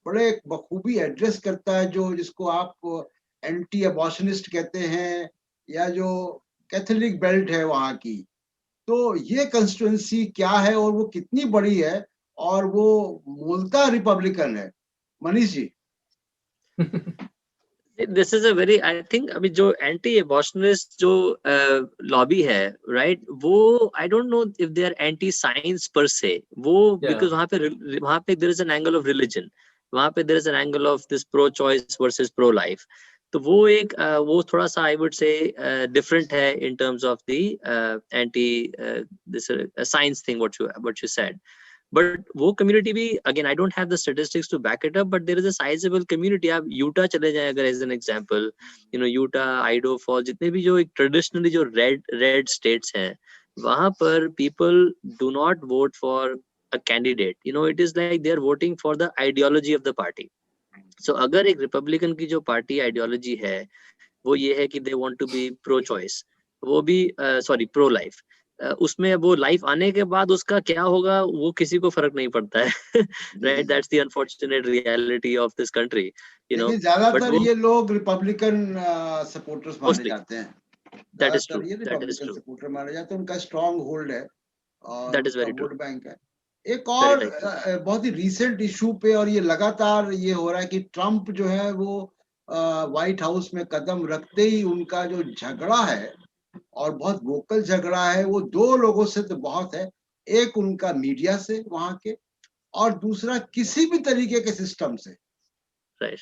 बड़े बखूबी एड्रेस करता है. जो जिसको आप एंटी अबॉर्शनिस्ट कहते हैं या जो कैथोलिक बेल्ट है वहाँ की, तो ये कंस्टिट्यूएंसी क्या है और वो कितनी बड़ी है और वो मूलतः रिपब्लिकन है. Manish ji. This is a very, I think, अभी जो एंटी एबॉर्शनिस्ट जो लॉबी है, राइट, वो I don't know if they are anti science per se. वो because वहाँ पे there is an angle of religion, वहाँ पे there is an angle of this pro choice versus pro life. तो वो थोड़ा सा I would say different है in terms of the anti this science thing what you said. But वो community भी, again, I don't have the statistics to back it up, but there is a sizable community. आप Utah चले जाएं अगर as an example, Utah, आइडो fall, जितने भी जो traditionally जो red states हैं, वहाँ पर people do not vote for a candidate. It is like they are voting for the ideology of the party. So अगर एक रिपब्लिकन की जो पार्टी आइडियोलॉजी है वो ये है कि they want to be pro choice, वो भी प्रो लाइफ, उसमें वो लाइफ आने के बाद उसका क्या होगा वो किसी को फर्क नहीं पड़ता है. Right, that's the unfortunate reality of this country. ज्यादातर ये लोग रिपब्लिकन सपोर्टर्स माने जाते हैं. That is true, that is true. Supporter माने जाते हैं, उनका स्ट्रांग होल्ड है और that is very true. Vote bank है. एक और बहुत ही रीसेंट इशू पे, और ये लगातार ये हो रहा है कि ट्रम्प जो है वो व्हाइट हाउस में कदम रखते ही उनका जो झगड़ा है और बहुत वोकल झगड़ा है वो दो लोगों से तो बहुत है. एक उनका मीडिया से वहां के, और दूसरा किसी भी तरीके के सिस्टम से.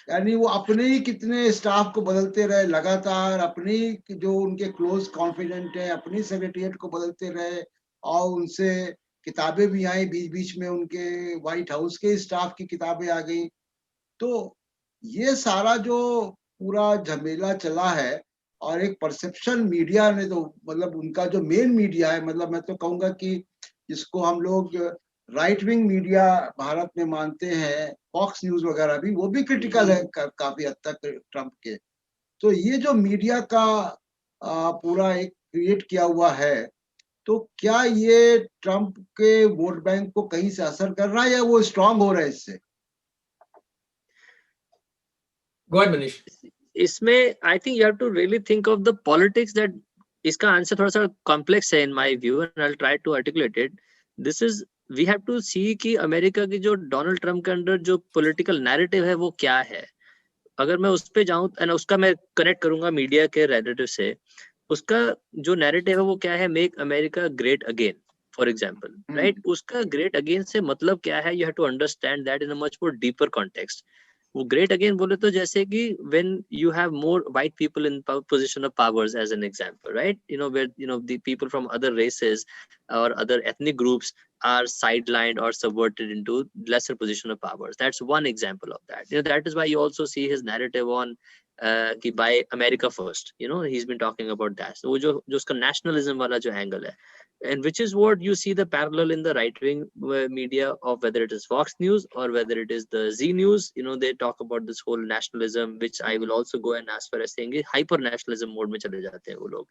यानी वो अपने ही कितने स्टाफ को बदलते रहे लगातार, अपनी जो उनके क्लोज कॉन्फिडेंट है अपनी सेक्रेटरिएट को बदलते रहे, और उनसे किताबें भी आई बीच बीच में, उनके व्हाइट हाउस के स्टाफ की किताबें आ गई. तो ये सारा जो पूरा झमेला चला है, और एक परसेप्शन मीडिया ने तो मतलब उनका जो मेन मीडिया है, मतलब मैं तो कहूँगा कि जिसको हम लोग राइट विंग मीडिया भारत में मानते हैं, फॉक्स न्यूज वगैरह भी, वो भी क्रिटिकल है काफी हद तक ट्रम्प के. तो ये जो मीडिया का पूरा एक क्रिएट किया हुआ है, तो क्या ये ट्रम्प के वोट बैंक को कहीं से असर कर रहा है या वो स्ट्रांग हो रहा है इससे? Go ahead, Manish. इसमें I think you have to really think of the politics. That इसका आंसर थोड़ा सा कॉम्प्लेक्स है in my view, and I will try to articulate it. This is, we have to see कि America की जो Donald Trump के under जो political narrative है वो क्या है. अगर मैं उस पे जाऊं एंड उसका मैं कनेक्ट करूंगा मीडिया के नैरेटिव से, उसका जो नैरेटिव है वो क्या है, make America great again for example, right. उसका ग्रेट अगेन से मतलब क्या है, you have to understand that in a much more deeper context. वो ग्रेट अगेन बोले तो जैसे कि when you have more white people in position of powers as an example, right, where the people from other races or other ethnic groups are sidelined or subverted into lesser position of powers. That's one example of that. That is why you also see his narrative on कि by America first, he's been talking about that. So वो जो उसका nationalism वाला जो angle है, and which is what you see the parallel in the right-wing media of whether it is Fox News or whether it is the Z News. They talk about this whole nationalism, which I will also go and as far as saying hyper nationalism mode में चले जाते हैं वो लोग.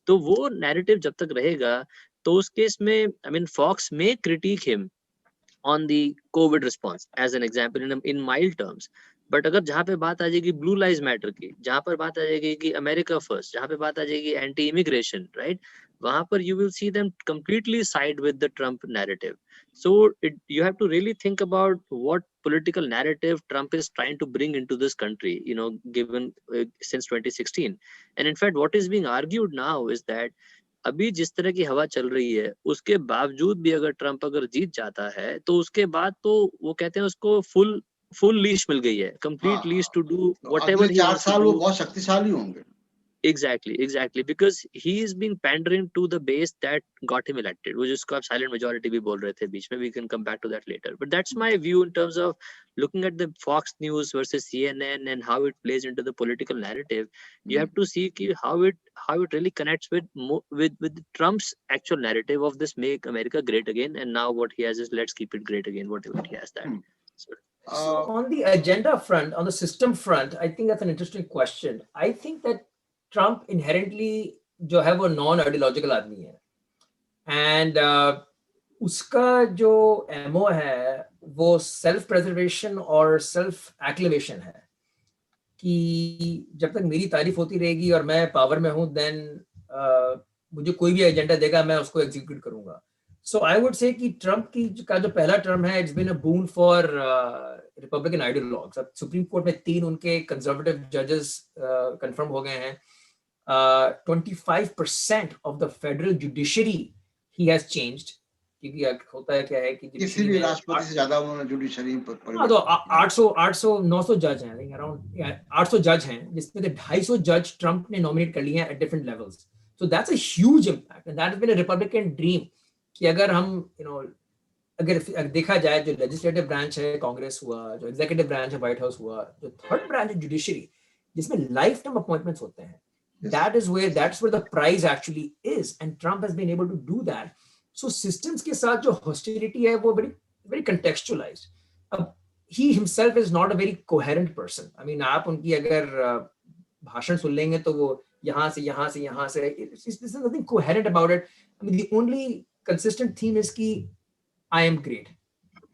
तो वो narrative जब तक रहेगा, तो उस केस में आई मीन फॉक्स में critique him on the COVID response as an example in mild terms. But अगर जहाँ पे बात आ जाएगी ब्लू लाइव्स मैटर की, जहाँ पर बात आ जाएगी कि अमेरिका फर्स्ट, जहाँ पे बात आ जाएगी एंटी इमिग्रेशन, राइट, वहां पर you will see them completely side with the Trump narrative. So you have to really think about what political narrative Trump is trying to bring into this country, you know, given since 2016. And in fact, what is being argued now is that अभी जिस तरह की हवा चल रही है उसके बावजूद भी अगर ट्रम्प अगर जीत जाता है तो उसके बाद तो वो कहते हैं उसको फुल लीश मिल गई है, कंप्लीट लीश टू डू तो व्हाटएवर अगले ही 4 वांट्स टू साल वो डू. बहुत शक्तिशाली होंगे। Exactly, because he is being pandering to the base that got him elected, वो जिसको आप silent majority भी बोल रहे थे बीच में. We can come back to that later, but that's my view in terms of looking at the Fox News versus CNN and how it plays into the political narrative. You have to see कि how it really connects with Trump's actual narrative of this make America great again, and now what he has is let's keep it great again, whatever he has that. So on the agenda front, on the system front, I think that's an interesting question. I think that Trump inherently जो है वो non ideological आदमी है, and उसका जो ammo है वो self preservation और सेल्फ एक्लिवेशन है कि जब तक मेरी तारीफ होती रहेगी और मैं पावर में हूं, देन मुझे कोई भी एजेंडा देगा मैं उसको एग्जीक्यूट करूंगा. सो आई वुड से कि ट्रम्प की का जो पहला टर्म है, it's been a boon for Republican ideologues. अब सुप्रीम कोर्ट में 3 उनके कंजर्वेटिव जजेस कंफर्म हो गए हैं. 25% of the federal judiciary he has changed, क्योंकि होता है क्या है कि किसी भी राष्ट्रपति से ज्यादा उन्होंने जुडिशरी पर हाँ, तो 800 जज हैं, लाइक अराउंड 800 जज हैं, जिसमें 250 जज ट्रम्प ने नॉमिनेट कर लिए हैं at different levels. So that's a huge impact and that has been a Republican dream कि अगर हम अगर देखा जाए, जो लेजिस्लेटिव ब्रांच है कांग्रेस हुआ, जो एग्जीक्यूटिव ब्रांच है व्हाइट हाउस हुआ, जो थर्ड ब्रांच है जुडिशरी, जिसमें लाइफ टाइम अपॉइंटमेंट्स होते हैं, that's where the prize actually is, and Trump has been able to do that. So systems के साथ जो hostility है वो very contextualized. He himself is not a very coherent person. I mean, आप उनकी अगर भाषण सुन लेंगे तो वो यहाँ से there's nothing coherent about it. I mean, the only consistent theme is कि I am great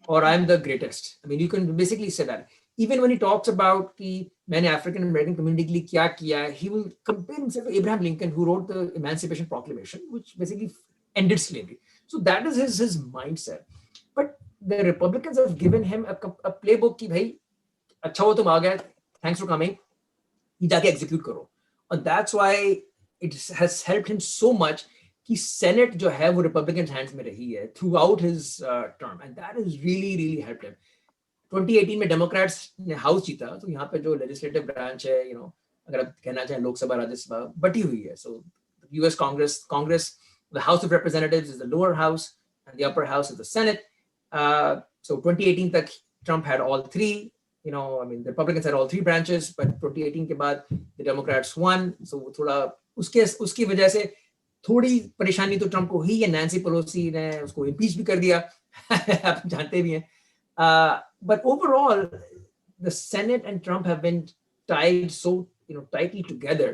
or I am the greatest. I mean, you can basically say that. Even when he talks about कि मैंने African American community के लिए क्या किया, he will compare himself to Abraham Lincoln, who wrote the Emancipation Proclamation, which basically ended slavery. So that is his mindset. But the Republicans have given him a playbook कि भाई अच्छा हो तुम आ गए, thanks for coming, ये जाके execute करो. And that's why it has helped him so much कि Senate जो है वो Republicans hands में रही है throughout his term, and that has really helped him. 2018 में डेमोक्रेट्स ने हाउस जीता, तो यहाँ पे जो लेजिस्लेटिव ब्रांच है, अगर आप कहना चाहें लोकसभा राज्यसभा बटी हुई है. So US Congress the House of Representatives is the lower house and the upper house is the Senate. So 2018 तक Trump had all 3, I mean the Republicans had all 3 branches, but 2018 के बाद the Democrats won. So थोड़ा उसकी वजह से थोड़ी परेशानी तो ट्रम्प को ही है. नैंसी पेलोसी ने उसको इम्पीच भी कर दिया आप जानते भी हैं. But overall, the Senate and Trump have been tied so tightly together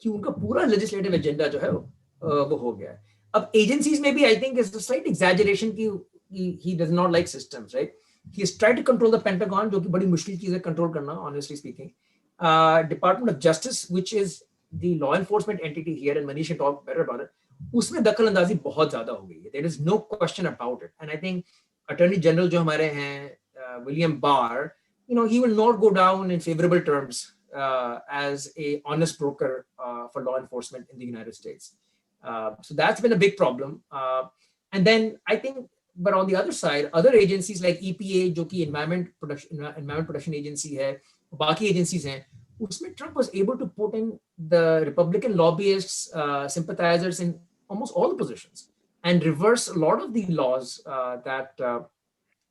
कि उनका पूरा legislative agenda जो है वो हो गया है. अब agencies में भी I think is a slight exaggeration कि he does not like systems, right? He has tried to control the Pentagon, जो कि बड़ी मुश्किल चीज़ है control करना, honestly speaking. Department of Justice, which is the law enforcement entity here, and Manish can talk better about it, उसमें दखल अंदाजी बहुत ज़्यादा हो गई है. There is no question about it. And I think Attorney General जो हमारे हैं, William Barr, he will not go down in favorable terms as a honest broker for law enforcement in the United States. So that's been a big problem. And then I think, but on the other side, other agencies like EPA, जो कि environment protection agency है, बाकी agencies हैं, उसमें Trump was able to put in the Republican lobbyists, sympathizers in almost all the positions and reverse a lot of the laws that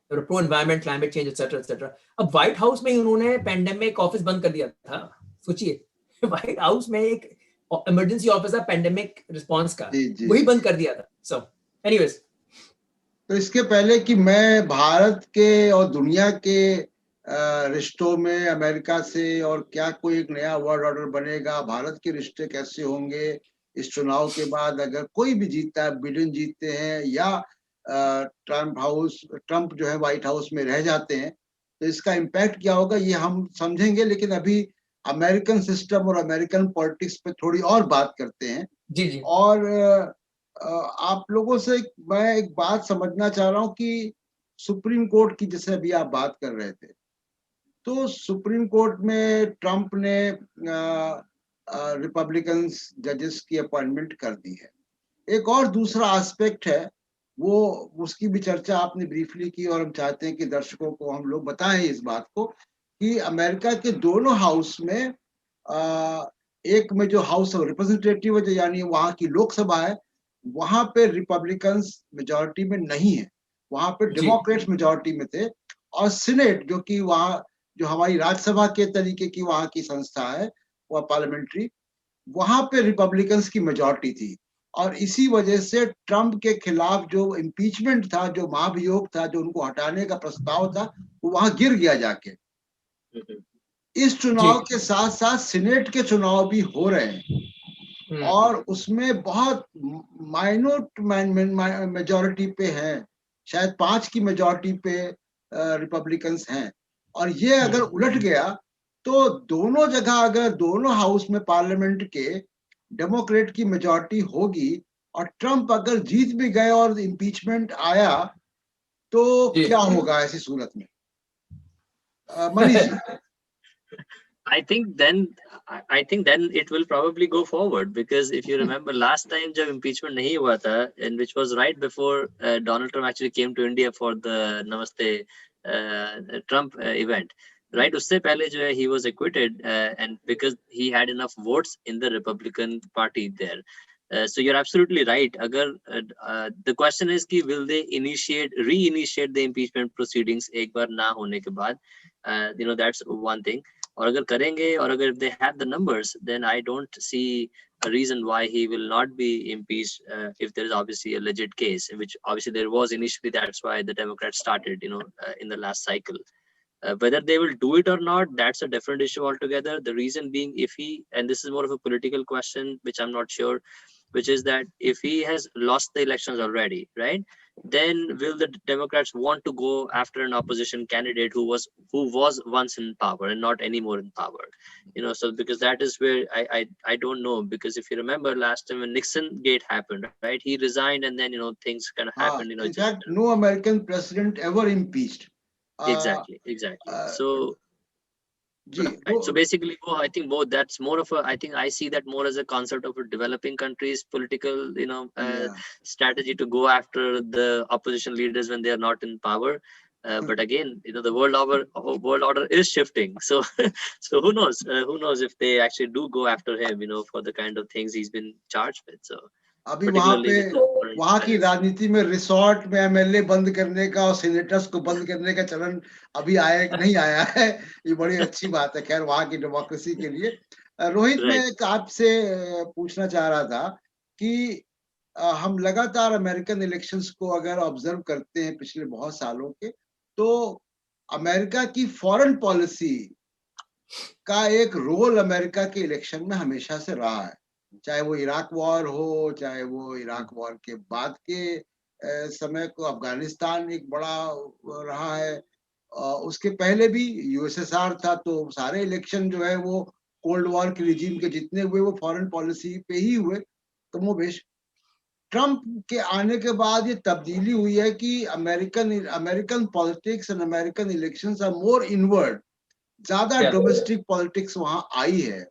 pro environment, climate change, etc. अब white house में उन्होंने pandemic office बंद कर दिया था. सोचिए white house में एक इमरजेंसी ऑफिस है पैंडेमिक रिस्पांस का, वही बंद कर दिया था. सो एनीवेज, तो इसके पहले कि मैं भारत के और दुनिया के रिश्तों में अमेरिका से और क्या कोई एक नया वर्ल्ड ऑर्डर बनेगा, भारत के रिश्ते कैसे होंगे, इस चुनाव के बाद अगर कोई भी जीतता है, बिडेन जीतते हैं या ट्रम्प जो है व्हाइट हाउस में रह जाते हैं, तो इसका इम्पैक्ट क्या होगा ये हम समझेंगे। लेकिन अभी अमेरिकन सिस्टम और अमेरिकन पॉलिटिक्स पे थोड़ी और बात करते हैं। जी जी। और आप लोगों से मैं एक बात समझना चाह रहा हूँ कि सुप्रीम कोर्ट की जैसे अभी आप बात कर रहे थे, तो सुप्रीम कोर्ट में ट्रम्प ने रिपब्लिकन जजेस की अपॉइंटमेंट कर दी है। एक और दूसरा एस्पेक्ट है, वो उसकी भी चर्चा आपने ब्रीफली की और हम चाहते हैं कि दर्शकों को हम लोग बताएं इस बात को कि अमेरिका के दोनों हाउस में एक में जो हाउस ऑफ रिप्रेजेंटेटिव है यानी वहां की लोकसभा है, वहां पे रिपब्लिकन्स मेजॉरिटी में नहीं है, वहां पे डेमोक्रेट्स मेजॉरिटी में थे। और सीनेट जो कि वहाँ जो हमारी राज्यसभा के तरीके की वहां की संस्था है, वह पार्लियामेंट्री, वहां पे रिपब्लिकन्स की मेजॉरिटी थी। और इसी वजह से ट्रम्प के खिलाफ जो इम्पीचमेंट था, जो महाभियोग था, जो उनको हटाने का प्रस्ताव था, वो वहां गिर गया जाके। इस चुनाव के साथ साथ सीनेट के चुनाव भी हो रहे हैं और उसमें बहुत माइनोट मेजॉरिटी पे है, शायद 5 की मेजॉरिटी पे रिपब्लिकन्स हैं। और ये अगर उलट गया तो दोनों जगह अगर दोनों हाउस में पार्लियामेंट के डेमोक्रेट की मेजॉरिटी होगी और ट्रम्प अगर जीत भी गए और इम्पीचमेंट आया तो क्या होगा ऐसी सूरत में? Manish ji. I think then it will probably go forward, because if you remember last time जब impeachment नहीं हुआ था, and which was right before Donald Trump actually came to India for the Namaste Trump event, right? उससे पहले जो है he was acquitted and because he had enough votes in the Republican Party there. So you're absolutely right. अगर the question is कि will they reinitiate the impeachment proceedings एक बार ना होने के बाद, that's one thing. और अगर करेंगे और अगर if they have the numbers, then I don't see a reason why he will not be impeached if there is obviously a legit case, which obviously there was initially. That's why the Democrats started, in the last cycle. Whether they will do it or not, that's a different issue altogether. The reason being, and this is more of a political question, which I'm not sure, which is that if he has lost the elections already, right, then will the Democrats want to go after an opposition candidate who was once in power and not anymore in power? So because that is where I don't know, because if you remember last time when Nixon Gate happened, right, he resigned and then things kind of happened. In fact, no American president ever impeached. Exactly. So. Right. So basically, I think that's more of I think I see that more as a concept of a developing country's political, strategy to go after the opposition leaders when they are not in power. But again, the world order is shifting. So, so who knows? Who knows if they actually do go after him, for the kind of things he's been charged with. So. अभी वहां की राजनीति में resort में MLA बंद करने का और सीनेटर्स को बंद करने का चलन अभी नहीं आया है। ये बड़ी अच्छी बात है खैर वहां की डेमोक्रेसी के लिए। रोहित, मैं एक आपसे पूछना चाह रहा था कि हम लगातार अमेरिकन इलेक्शंस को अगर ऑब्जर्व करते हैं पिछले बहुत सालों के, तो अमेरिका की फॉरेन पॉलिसी का एक रोल अमेरिका के इलेक्शन में हमेशा से रहा है, चाहे वो इराक वॉर हो, चाहे वो इराक वॉर के बाद के समय को अफगानिस्तान एक बड़ा रहा है, उसके पहले भी यूएसएसआर था, तो सारे इलेक्शन जो है वो कोल्ड वॉर के रिजीम के जितने हुए वो फॉरेन पॉलिसी पे ही हुए कमोबेश। ट्रम्प के आने के बाद ये तब्दीली हुई है कि American politics and American elections are more inward, ज्यादा डोमेस्टिक पॉलिटिक्स वहां आई है।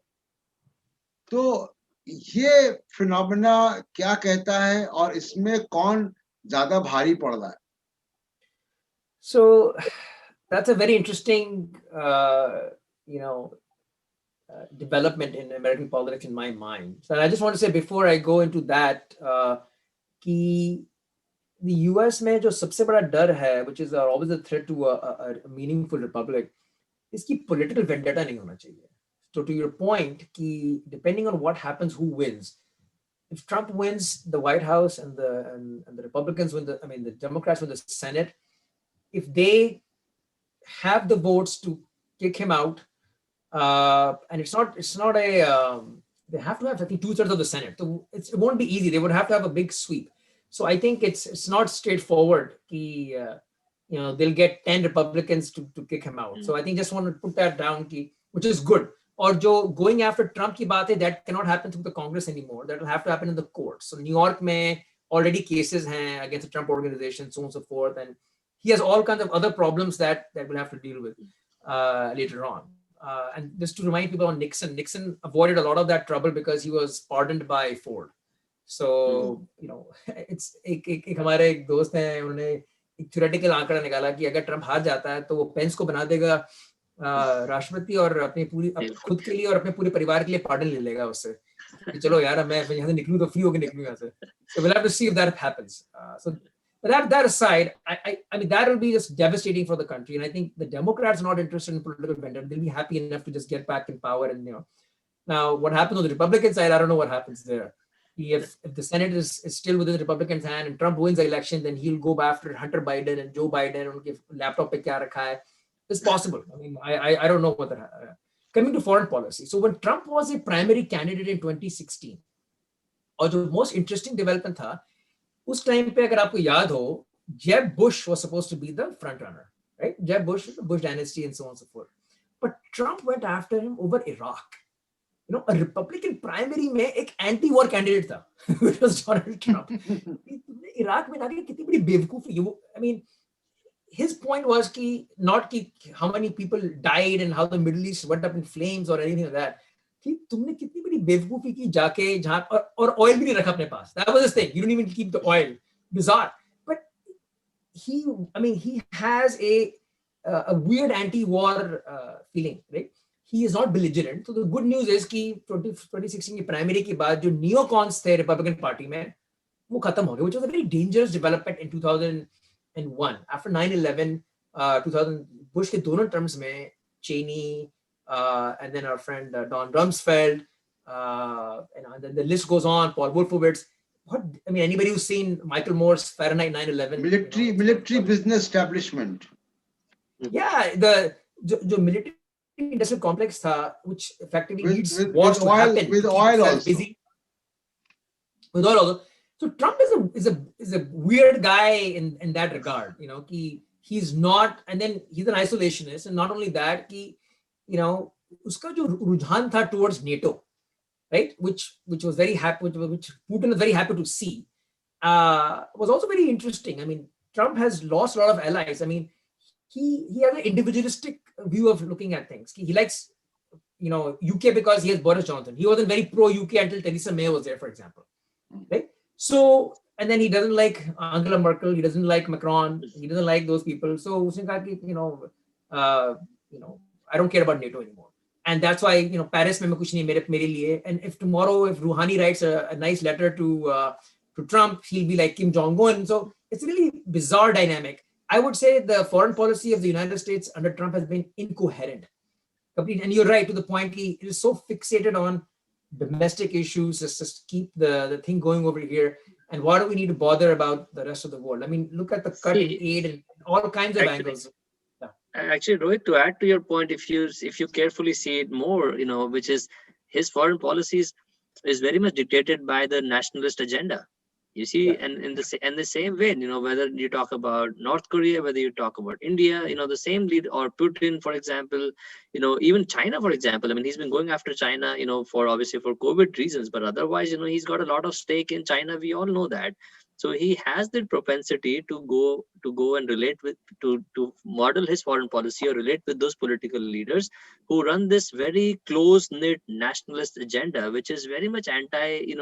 तो ये फिनोमेना क्या कहता है और इसमें कौन ज्यादा भारी पड़ रहा है? So that's a very interesting, development in American politics in my mind. So I just want to say before I go into that, कि the US में जो सबसे बड़ा डर है, which is always a threat to a meaningful republic, इसकी political vendetta नहीं होना चाहिए. So to your point, कि depending on what happens, who wins. If Trump wins the White House and the Republicans win the Democrats win the Senate, if they have the votes to kick him out, and it's not a they have to have, I think, 2/3 of the Senate. So it won't be easy. They would have to have a big sweep. So I think it's not straightforward. They'll get 10 Republicans to kick him out. So I think just want to put that down, which is good. Or जो going after Trump की बात है, that cannot happen through the Congress anymore. That will have to happen in the courts. So New York में already cases हैं against the Trump organization, so on and so forth, and he has all kinds of other problems that we'll have to deal with later on. And just to remind people on Nixon avoided a lot of that trouble because he was pardoned by Ford. So it's एक हमारे एक दोस्त हैं, उन्होंने एक theoretical आंकड़ा निकाला कि अगर ट्रम्प हार जाता है तो वो पेंस को बना देगा राष्ट्रपति और खुद के लिए और अपने पूरे परिवार के लिए पार्डन ले लेगा उससे कि चलो यार मैं यहाँ से निकलूं तो फ्री होके निकलूं यहाँ से. So we'll have to see if that happens. So that aside, I mean that will be just devastating for the country, and I think the Democrats are not interested in political vendetta. They'll be happy enough to just get back in power, and now what happens on the Republican side, I don't know what happens there. If the Senate is still within the Republicans' hand and Trump wins the election, then he'll go after Hunter Biden and Joe Biden. उनके laptop पे क्या रखा है? It's possible. I mean, I don't know what that. Coming to foreign policy, so when Trump was a primary candidate in 2016, और जो most interesting development था, उस time पे अगर आपको याद हो, Jeb Bush was supposed to be the front runner, right? Jeb Bush, the Bush dynasty, and so on and so forth. But Trump went after him over Iraq. A Republican primary में एक anti-war candidate था, which was Donald Trump. Iraq में जाके कितनी बड़ी बेवकूफी. I mean, his point was not how many people died and how the Middle East went up in flames or anything like that. कि तुमने कितनी बड़ी बेवकूफी की जाके जहाँ और oil भी नहीं रखा अपने पास. That was his thing. You don't even keep the oil. Bizarre. But he has a weird anti-war feeling, right? He is not belligerent. So the good news is कि 2016 की primary के बाद जो neocons थे Republican Party में वो खत्म हो गए, which was a very dangerous development in 2001 after 9/11. 2000 Bush के दोनों terms में Cheney and then our friend Don Rumsfeld, and then the list goes on. Paul Wolfowitz. Anybody who's seen Michael Moore's Fahrenheit 9/11, military business establishment. Yeah, the military industrial complex था, which effectively needs wars to happen. With oil also. With oil also. So Trump is a weird guy in that regard. He's not, and then he's an isolationist, and not only that, उसका जो रुझान था towards NATO, right? Which was very happy, which Putin was very happy to see, was also very interesting. I mean, Trump has lost a lot of allies. I mean, he has an individualistic view of looking at things. He likes, UK because he has Boris Johnson. He wasn't very pro UK until Theresa May was there, for example, right? So, and then he doesn't like Angela Merkel. He doesn't like Macron. He doesn't like those people. So, उसने कहा कि I don't care about NATO anymore. And that's why Paris में कुछ नहीं मेरे लिए. And if tomorrow Rouhani writes a nice letter to Trump, he'll be like Kim Jong-un. So it's a really bizarre dynamic. I would say the foreign policy of the United States under Trump has been incoherent. And you're right to the point, it is so fixated on domestic issues, just keep the thing going over here. And why do we need to bother about the rest of the world? I mean, look at the cut in aid and all kinds of angles. Actually, Rohit, to add to your point, if you carefully see it more, which is his foreign policies is very much dictated by the nationalist agenda. You see, and in the same way, whether you talk about North Korea, whether you talk about India, the same lead, or Putin, for example, even China, for example. I mean, he's been going after China, for obviously for COVID reasons, but otherwise, he's got a lot of stake in China. We all know that. So he has the propensity to go and relate with, to model his foreign policy or relate with those political leaders who run this very close-knit nationalist agenda, which is very much anti,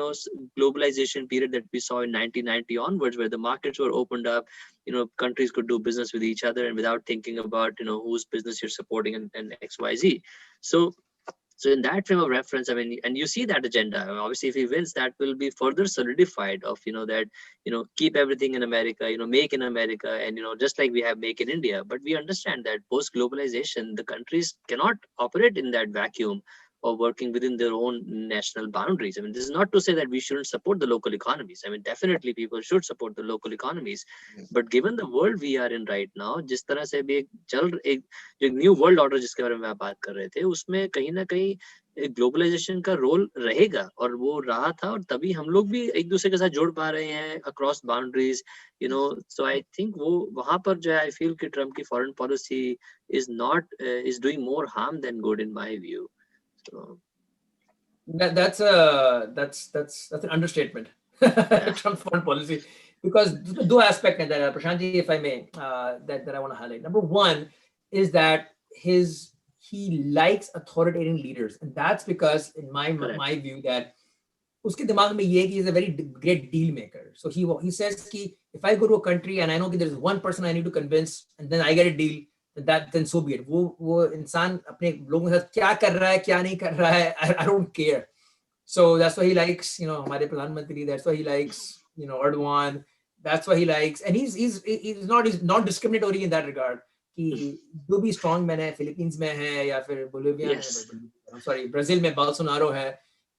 globalization period that we saw in 1990 onwards, where the markets were opened up, countries could do business with each other and without thinking about, whose business you're supporting and XYZ. So in that frame of reference, I mean, and you see that agenda, obviously, if he wins, that will be further solidified of, that, keep everything in America, make in America, and, just like we have make in India. But we understand that post-globalization, the countries cannot operate in that vacuum of working within their own national boundaries. I mean, this is not to say that we shouldn't support the local economies. I mean, definitely people should support the local economies. Yes. But given the world we are in right now, जिस तरह से भी एक new world order जिसके बारे में आप बात कर रहे थे, उसमें कहीं ना कहीं ग्लोबलाइजेशन का रोल रहेगा, और वो रहा था, और तभी हम लोग भी एक दूसरे के साथ जुड़ पा रहे हैं across boundaries, you know. So I think वो वहां पर जो है, आई फील कि ट्रम्प की foreign policy is not is doing more harm then good in my view. So that's an understatement. Trump's foreign policy, because two aspects that Prashantji, if I may, that I want to highlight. Number one is that he likes authoritarian leaders, and that's because, in my view, that uske dimag mein ye hai ki he's a very great deal maker. So he says ki if I go to a country and I know that there's one person I need to convince, and then I get a deal, then so be it. वो इंसान अपने लोगों के साथ क्या कर रहा है, क्या नहीं कर रहा है, I don't care. So that's why he likes, हमारे प्रधानमंत्री. That's why he likes, Erdogan. That's why he likes, and he's not discriminatory in that regard. कि जो भी strong man है, फिलीपींस में है या फिर बोलिविया Yes. में, sorry, ब्राजील में बोल्सोनारो है,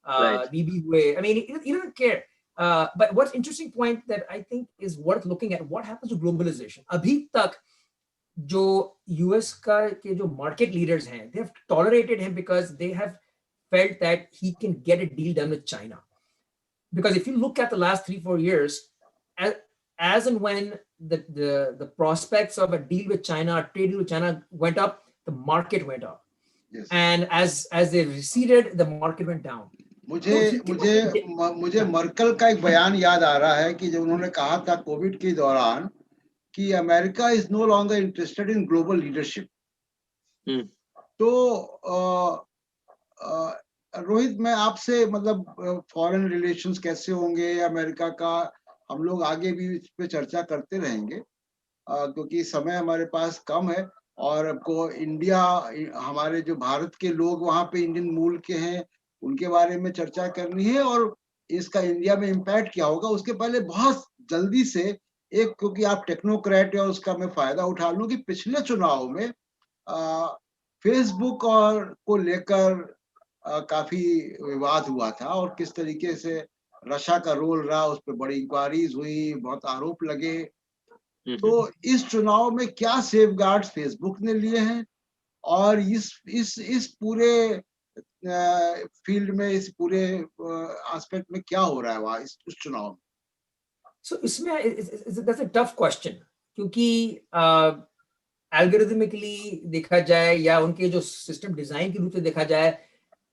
Right. बीबी हुए. I mean, he doesn't care. But what's interesting point that I think is worth looking at, what happens to globalization? अभी तक जो US के जो market leaders हैं, they have tolerated him because they have felt that he can get a deal done with China. Because if you look at the last 3-4 years, as and when the prospects of a deal with China, a trade deal with China went up, the market went up. Yes. And as they receded, the market went down. मुझे Merkel का एक बयान याद आ रहा है कि जब उन्होंने कहा था कोविड के दौरान कि America is no longer interested in global leadership. तो रोहित, मैं आपसे मतलब फॉरेन रिलेशंस कैसे होंगे अमेरिका का, हम लोग आगे भी इस पे चर्चा करते रहेंगे, क्योंकि समय हमारे पास कम है, और आपको इंडिया, हमारे जो भारत के लोग वहाँ पे इंडियन मूल के हैं, उनके बारे में चर्चा करनी है, और इसका इंडिया में इम्पैक्ट क्या होगा. उसके पहले बहुत जल्दी से एक, क्योंकि आप टेक्नोक्रेट है, उसका मैं फायदा उठा लूं कि पिछले चुनाव में फेसबुक और को लेकर काफी विवाद हुआ था, और किस तरीके से रशिया का रोल रहा, उस पर बड़ी इंक्वायरीज हुई, बहुत आरोप लगे. तो इस चुनाव में क्या सेफगार्ड्स फेसबुक ने लिए हैं, और इस पूरे फील्ड में, इस पूरे एस्पेक्ट में क्या हो रहा है वहाँ उस चुनाव में? So इसमें that's a tough question, क्योंकि एल्गोरिथमिकली देखा जाए या उनके जो सिस्टम डिजाइन के रूप से देखा जाए,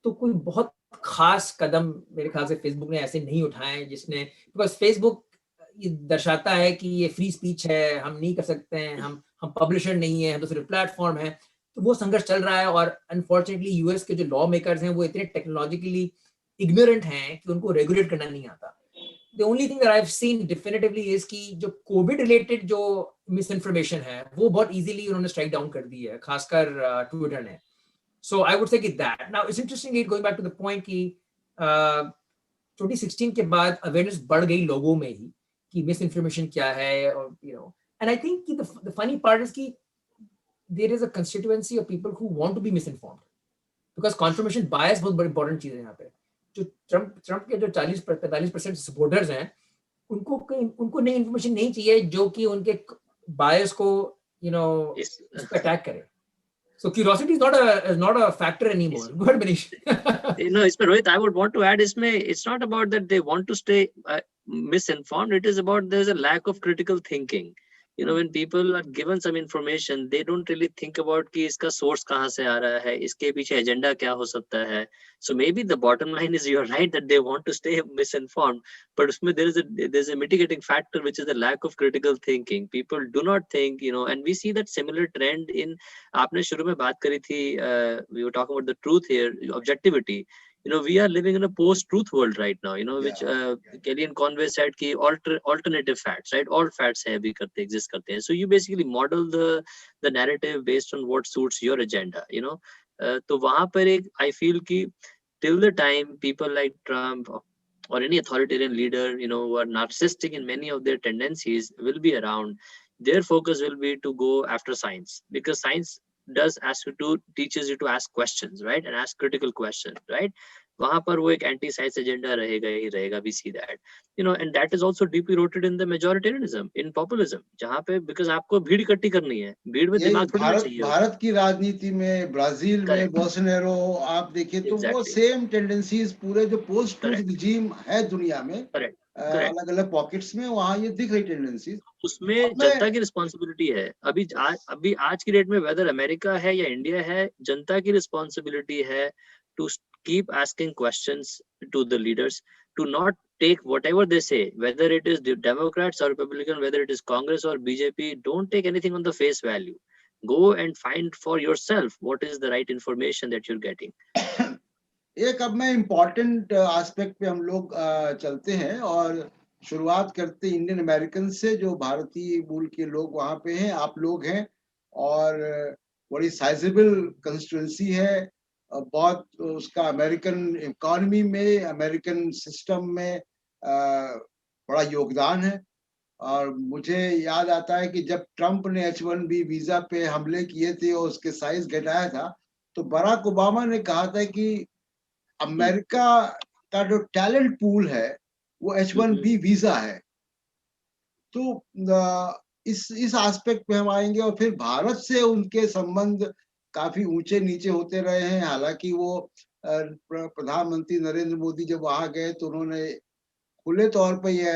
तो कोई बहुत खास कदम मेरे ख्याल से फेसबुक ने ऐसे नहीं उठाए जिसने, बिकॉज फेसबुक ये दर्शाता है कि ये फ्री स्पीच है, हम नहीं कर सकते हैं, हम पब्लिशर नहीं है, हम तो सिर्फ प्लेटफॉर्म है. तो वो संघर्ष चल रहा है, और अनफॉर्चुनेटली यूएस के जो लॉ मेकर्स हैं वो इतने टेक्नोलॉजिकली इग्नोरेंट हैं कि उनको रेगुलेट करना नहीं आता. The only thing that I've seen definitively is कि जो कोविड रिलेटेड जो मिस इन्फॉर्मेशन है वो बहुत इजीली उन्होंने स्ट्राइक डाउन कर दी है, खासकर ट्विटर ने. So I would say that. Now it's interesting, going back to the point कि 2016 के बाद अवेयरनेस बढ़ गई लोगों में ही कि मिस इन्फॉर्मेशन क्या है, और and I think the funny part is कि there is a constituency of people who want to be misinformed, because confirmation bias बहुत बड़ी important चीज है यहाँ पे. जो ट्रम्प के जो 40-45% सपोर्टर्स हैं, उनको नई इन्फॉर्मेशन नहीं चाहिए जो कि उनके बायस को अटैक करे. So curiosity is not a factor anymore. Go ahead, Manish. Isme Rohit, I would want to add, it's not about that they want to stay misinformed. It is about there's a lack of critical thinking. When people are given some information, they don't really think about कि इसका source कहाँ से आ रहा है, इसके पीछे agenda क्या हो सकता है. So maybe the bottom line is you're right that they want to stay misinformed, but उसमें there's a mitigating factor, which is the lack of critical thinking. People do not think, and we see that similar trend in, आपने शुरू में बात करी थी, we were talking about the truth here, objectivity. We are living in a post-truth world right now, which Kellyanne Conway said कि alternative facts, right? All facts है अभी exist करते हैं. So you basically model the narrative based on what suits your agenda, तो वहाँ पर एक, I feel कि till the time people like Trump or any authoritarian leader, who are narcissistic in many of their tendencies will be around, their focus will be to go after science, because science does teaches you to ask questions, right? And ask critical questions, right? वहां पर वो एक anti science agenda रहेगा ही रहेगा. We see that, you know, and that is also deeply rooted in the majoritarianism, in populism, जहां पे because आपको भीड़ इकट्ठी करनी है, भीड़ में यही दिमाग थोड़ी ना चाहिए होता. भारत की राजनीति में, ब्राजील में करेक्ट. बोल्सोनारो आप देखिए तो वो एग्जैक्टली. सेम टेंडेंसीज पूरे जो पोस्ट ट्रूथ करेक्ट. रिजीम है दुनिया में, करेक्ट. करेक्ट. अलग अलग पॉकेट्स में वहां ये दिख रही टेंडेंसीज. उसमें अब मैं जनता की रिस्पॉन्सिबिलिटी है. अभी आज की डेट में वेदर अमेरिका है या इंडिया है, जनता की रिस्पॉन्सिबिलिटी है to keep asking questions to the leaders, to not take whatever they say, whether it is the Democrats or Republican, whether it is Congress or BJP, don't take anything on the face value. Go and find for yourself what is the right information that you're getting. एक अब मैं important aspect पे हम लोग चलते हैं और शुरुआत करते हैं इंडियन अमेरिकन से, जो भारतीय मूल के लोग वहाँ पे हैं, आप लोग हैं, और बड़ी साइजेबल कंस्टिट्यूंसी है, बहुत उसका अमेरिकन इकोनॉमी में, अमेरिकन सिस्टम में बड़ा योगदान है. और मुझे याद आता है कि जब ट्रंप ने H1B वीजा पे हमले किए थे और उसके साइज घटाया था, तो बराक ओबामा ने कहा था कि अमेरिका का जो टैलेंट पूल है वो H1B वीजा है. तो इस एस्पेक्ट पे हम आएंगे, और फिर भारत से उनके संबंध काफी ऊंचे नीचे होते रहे हैं. हालांकि वो प्रधानमंत्री नरेंद्र मोदी जब वहां गए तो उन्होंने खुले तौर पे ये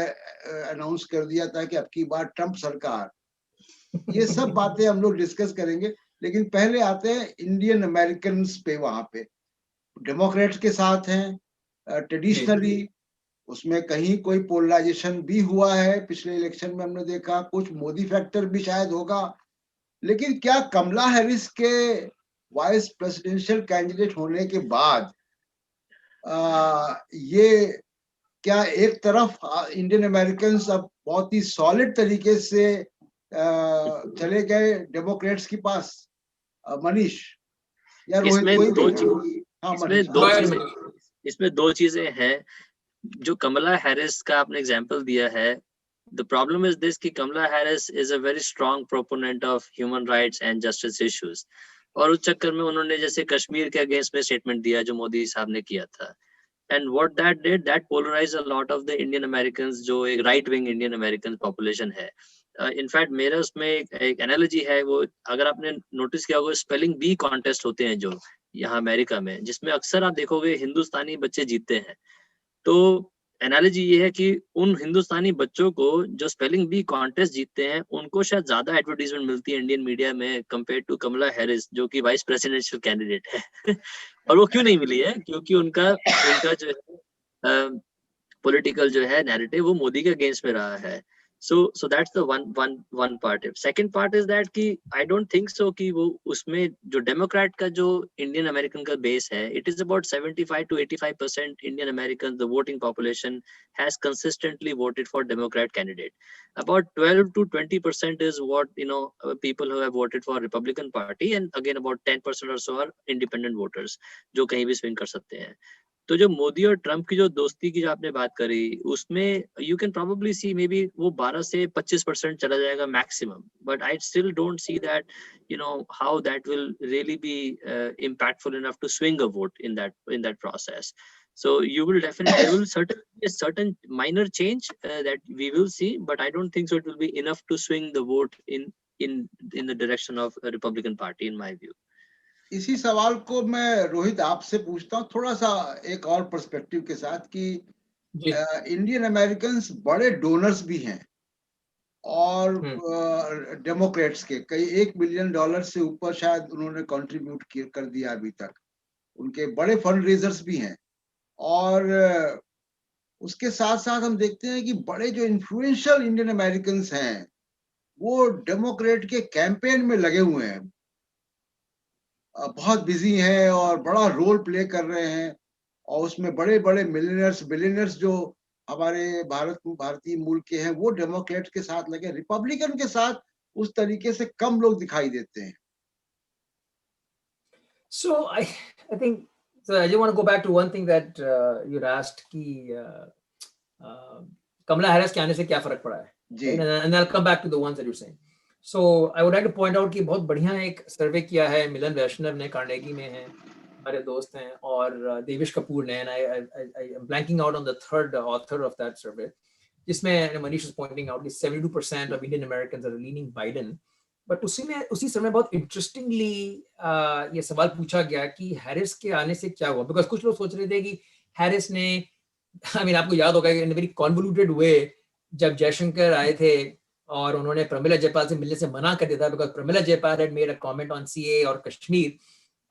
अनाउंस कर दिया था कि अब की बार ट्रंप सरकार. ये सब बातें हम लोग डिस्कस करेंगे, लेकिन पहले आते हैं इंडियन अमेरिकन पे. वहां पे डेमोक्रेट्स के साथ हैं ट्रेडिशनली, उसमें कहीं कोई पोलराइजेशन भी हुआ है पिछले इलेक्शन में, हमने देखा कुछ मोदी फैक्टर भी शायद होगा. लेकिन क्या कमला हैरिस के वाइस प्रेसिडेंशियल कैंडिडेट होने के बाद ये क्या एक तरफ इंडियन अमेरिकन अब बहुत ही सॉलिड तरीके से चले गए डेमोक्रेट्स के पास? मनीष या रोहित, इसमें दो चीजें हैं. जो कमला हैरिस का आपने एग्जांपल दिया है, the problem is this कि कमला Harris is a very strong proponent of human rights and justice issues, और उस चक्कर में उन्होंने जैसे कश्मीर के अगेंस्ट में स्टेटमेंट दिया जो मोदी साहब ने किया था, and what that did, that polarized a lot of the Indian Americans, जो एक right wing Indian American population है. इनफैक्ट मेरा उसमें एक एनालॉजी है, वो अगर आपने नोटिस किया होगा, स्पेलिंग बी कॉन्टेस्ट होते हैं जो यहाँ अमेरिका में, जिसमें अक्सर आप देखोगे हिंदुस्तानी बच्चे जीतते हैं. तो एनालॉजी ये है कि उन हिंदुस्तानी बच्चों को जो स्पेलिंग बी कॉन्टेस्ट जीतते हैं, उनको शायद ज्यादा एडवर्टीजमेंट मिलती है इंडियन मीडिया में कंपेयर टू कमला हैरिस जो कि वाइस प्रेसिडेंशियल कैंडिडेट है. और वो क्यों नहीं मिली है? क्योंकि उनका जो है पॉलिटिकल जो है नैरेटिव वो मोदी के अगेंस्ट में रहा है. So that's the one part. Second part is that कि I don't think so कि वो उसमें जो डेमोक्रेट का जो इंडियन अमेरिकन का बेस है, it is about 75 to 85% Indian Americans, the voting population has consistently voted for Democrat candidate. About 12 to 20% is what, you know, people who have voted for Republican Party, and again about 10% or so are independent voters जो कहीं भी swing कर सकते हैं. तो जो मोदी और Trump की जो दोस्ती की जो आपने बात करी, उसमें you can probably see maybe वो 12 से 25% चला जाएगा maximum, but I still don't see that, you know, how that will really be impactful enough to swing a vote in that process. So you will definitely, there will certainly a certain minor change that we will see, but I don't think so it will be enough to swing the vote in the direction of a Republican Party in my view. इसी सवाल को मैं रोहित आपसे पूछता हूँ थोड़ा सा एक और पर्सपेक्टिव के साथ कि इंडियन अमेरिकन्स बड़े डोनर्स भी हैं, और डेमोक्रेट्स के कई $1 बिलियन से ऊपर शायद उन्होंने कंट्रीब्यूट कर दिया अभी तक. उनके बड़े फंड रेजर्स भी हैं, और उसके साथ साथ हम देखते हैं कि बड़े जो इन्फ्लुएंशियल इंडियन अमेरिकन्स हैं वो डेमोक्रेट के कैंपेन में लगे हुए हैं, बहुत बिजी हैं और बड़ा रोल प्ले कर रहे हैं. और उसमें बड़े बड़े मिलियनर्स बिलियनर्स जो हमारे भारतीय मूल के हैं वो डेमोक्रेट के साथ लगे, रिपब्लिकन के साथ उस तरीके से कम लोग दिखाई देते हैं. So I think so. I just want to go back to one thing that you asked कि कमला हैरिस के आने से क्या फर्क पड़ा है, and I'll come back to the ones that you're saying. So I would like to point out कि बहुत बढ़िया एक सर्वे किया है मिलन वैष्णव ने, कार्नेगी में है, हमारे दोस्त हैं, और देवेश कपूर ने, and I am blanking out on the third author of that survey, जिसमें मनीष was pointing out कि 72% of Indian Americans are leaning Biden. But उसी समय बहुत इंटरेस्टिंगली ये सवाल पूछा गया कि हैरिस के आने से क्या हुआ, बिकॉज कुछ लोग सोच रहे थे कि हैरिस ने, आई मीन आपको याद होगा इन वेरी कॉन्वोल्यूटेड वे जब जयशंकर आए थे और उन्होंने प्रमिला जयपाल से मिलने से मना कर दिया था, because Pramila Jaipal had made a comment on CA और Kashmir,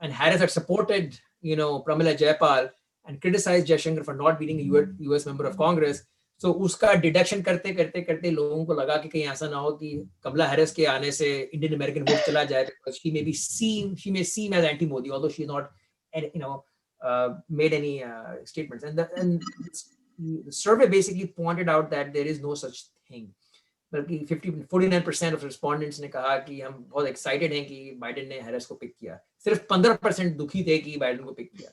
and Harris had supported, you know, Pramila Jayapal and criticized Jaishankar for not being a US member of Congress. So उसका डिडक्शन करते करते करते लोगों को लगा कि कहीं ऐसा ना हो कि कमला हैरिस के आने से इंडियन अमेरिकन वोट चला जाए, because she may seem as anti Modi, although she not, you know, made any statements. And the survey basically pointed out that there is no such thing. बल्कि 49% of respondents ने कहा कि हम बहुत excited हैं कि बाइडेन ने Harris को पिक किया, सिर्फ 15% दुखी थे कि बाइडेन को पिक किया.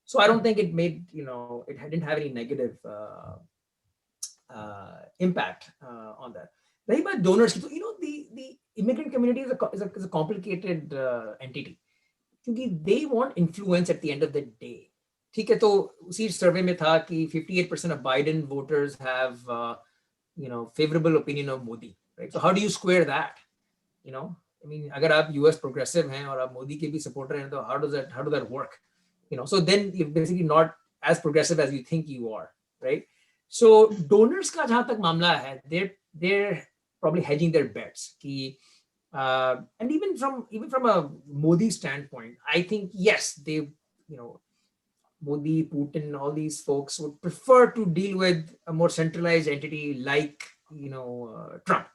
So I don't think it made, you know, it didn't have any negative impact on that. रही बात डोनर्स की, तो you know the immigrant community is a complicated entity, क्योंकि they want influence at the end of the day. ठीक है, तो उसी सर्वे में था कि 58% of Biden voters have you know favorable opinion of Modi, right? So how do you square that? You know, I mean, अगर आप US progressive हैं और आप मोदी के भी supporter हैं, तो how does that work? You know, so then you're basically not as progressive as you think you are, right? So donors का जहाँ तक मामला है, they're probably hedging their bets कि and even from a Modi standpoint, I think yes, they, you know, Modi, Putin, all these folks would prefer to deal with a more centralized entity like, you know, Trump.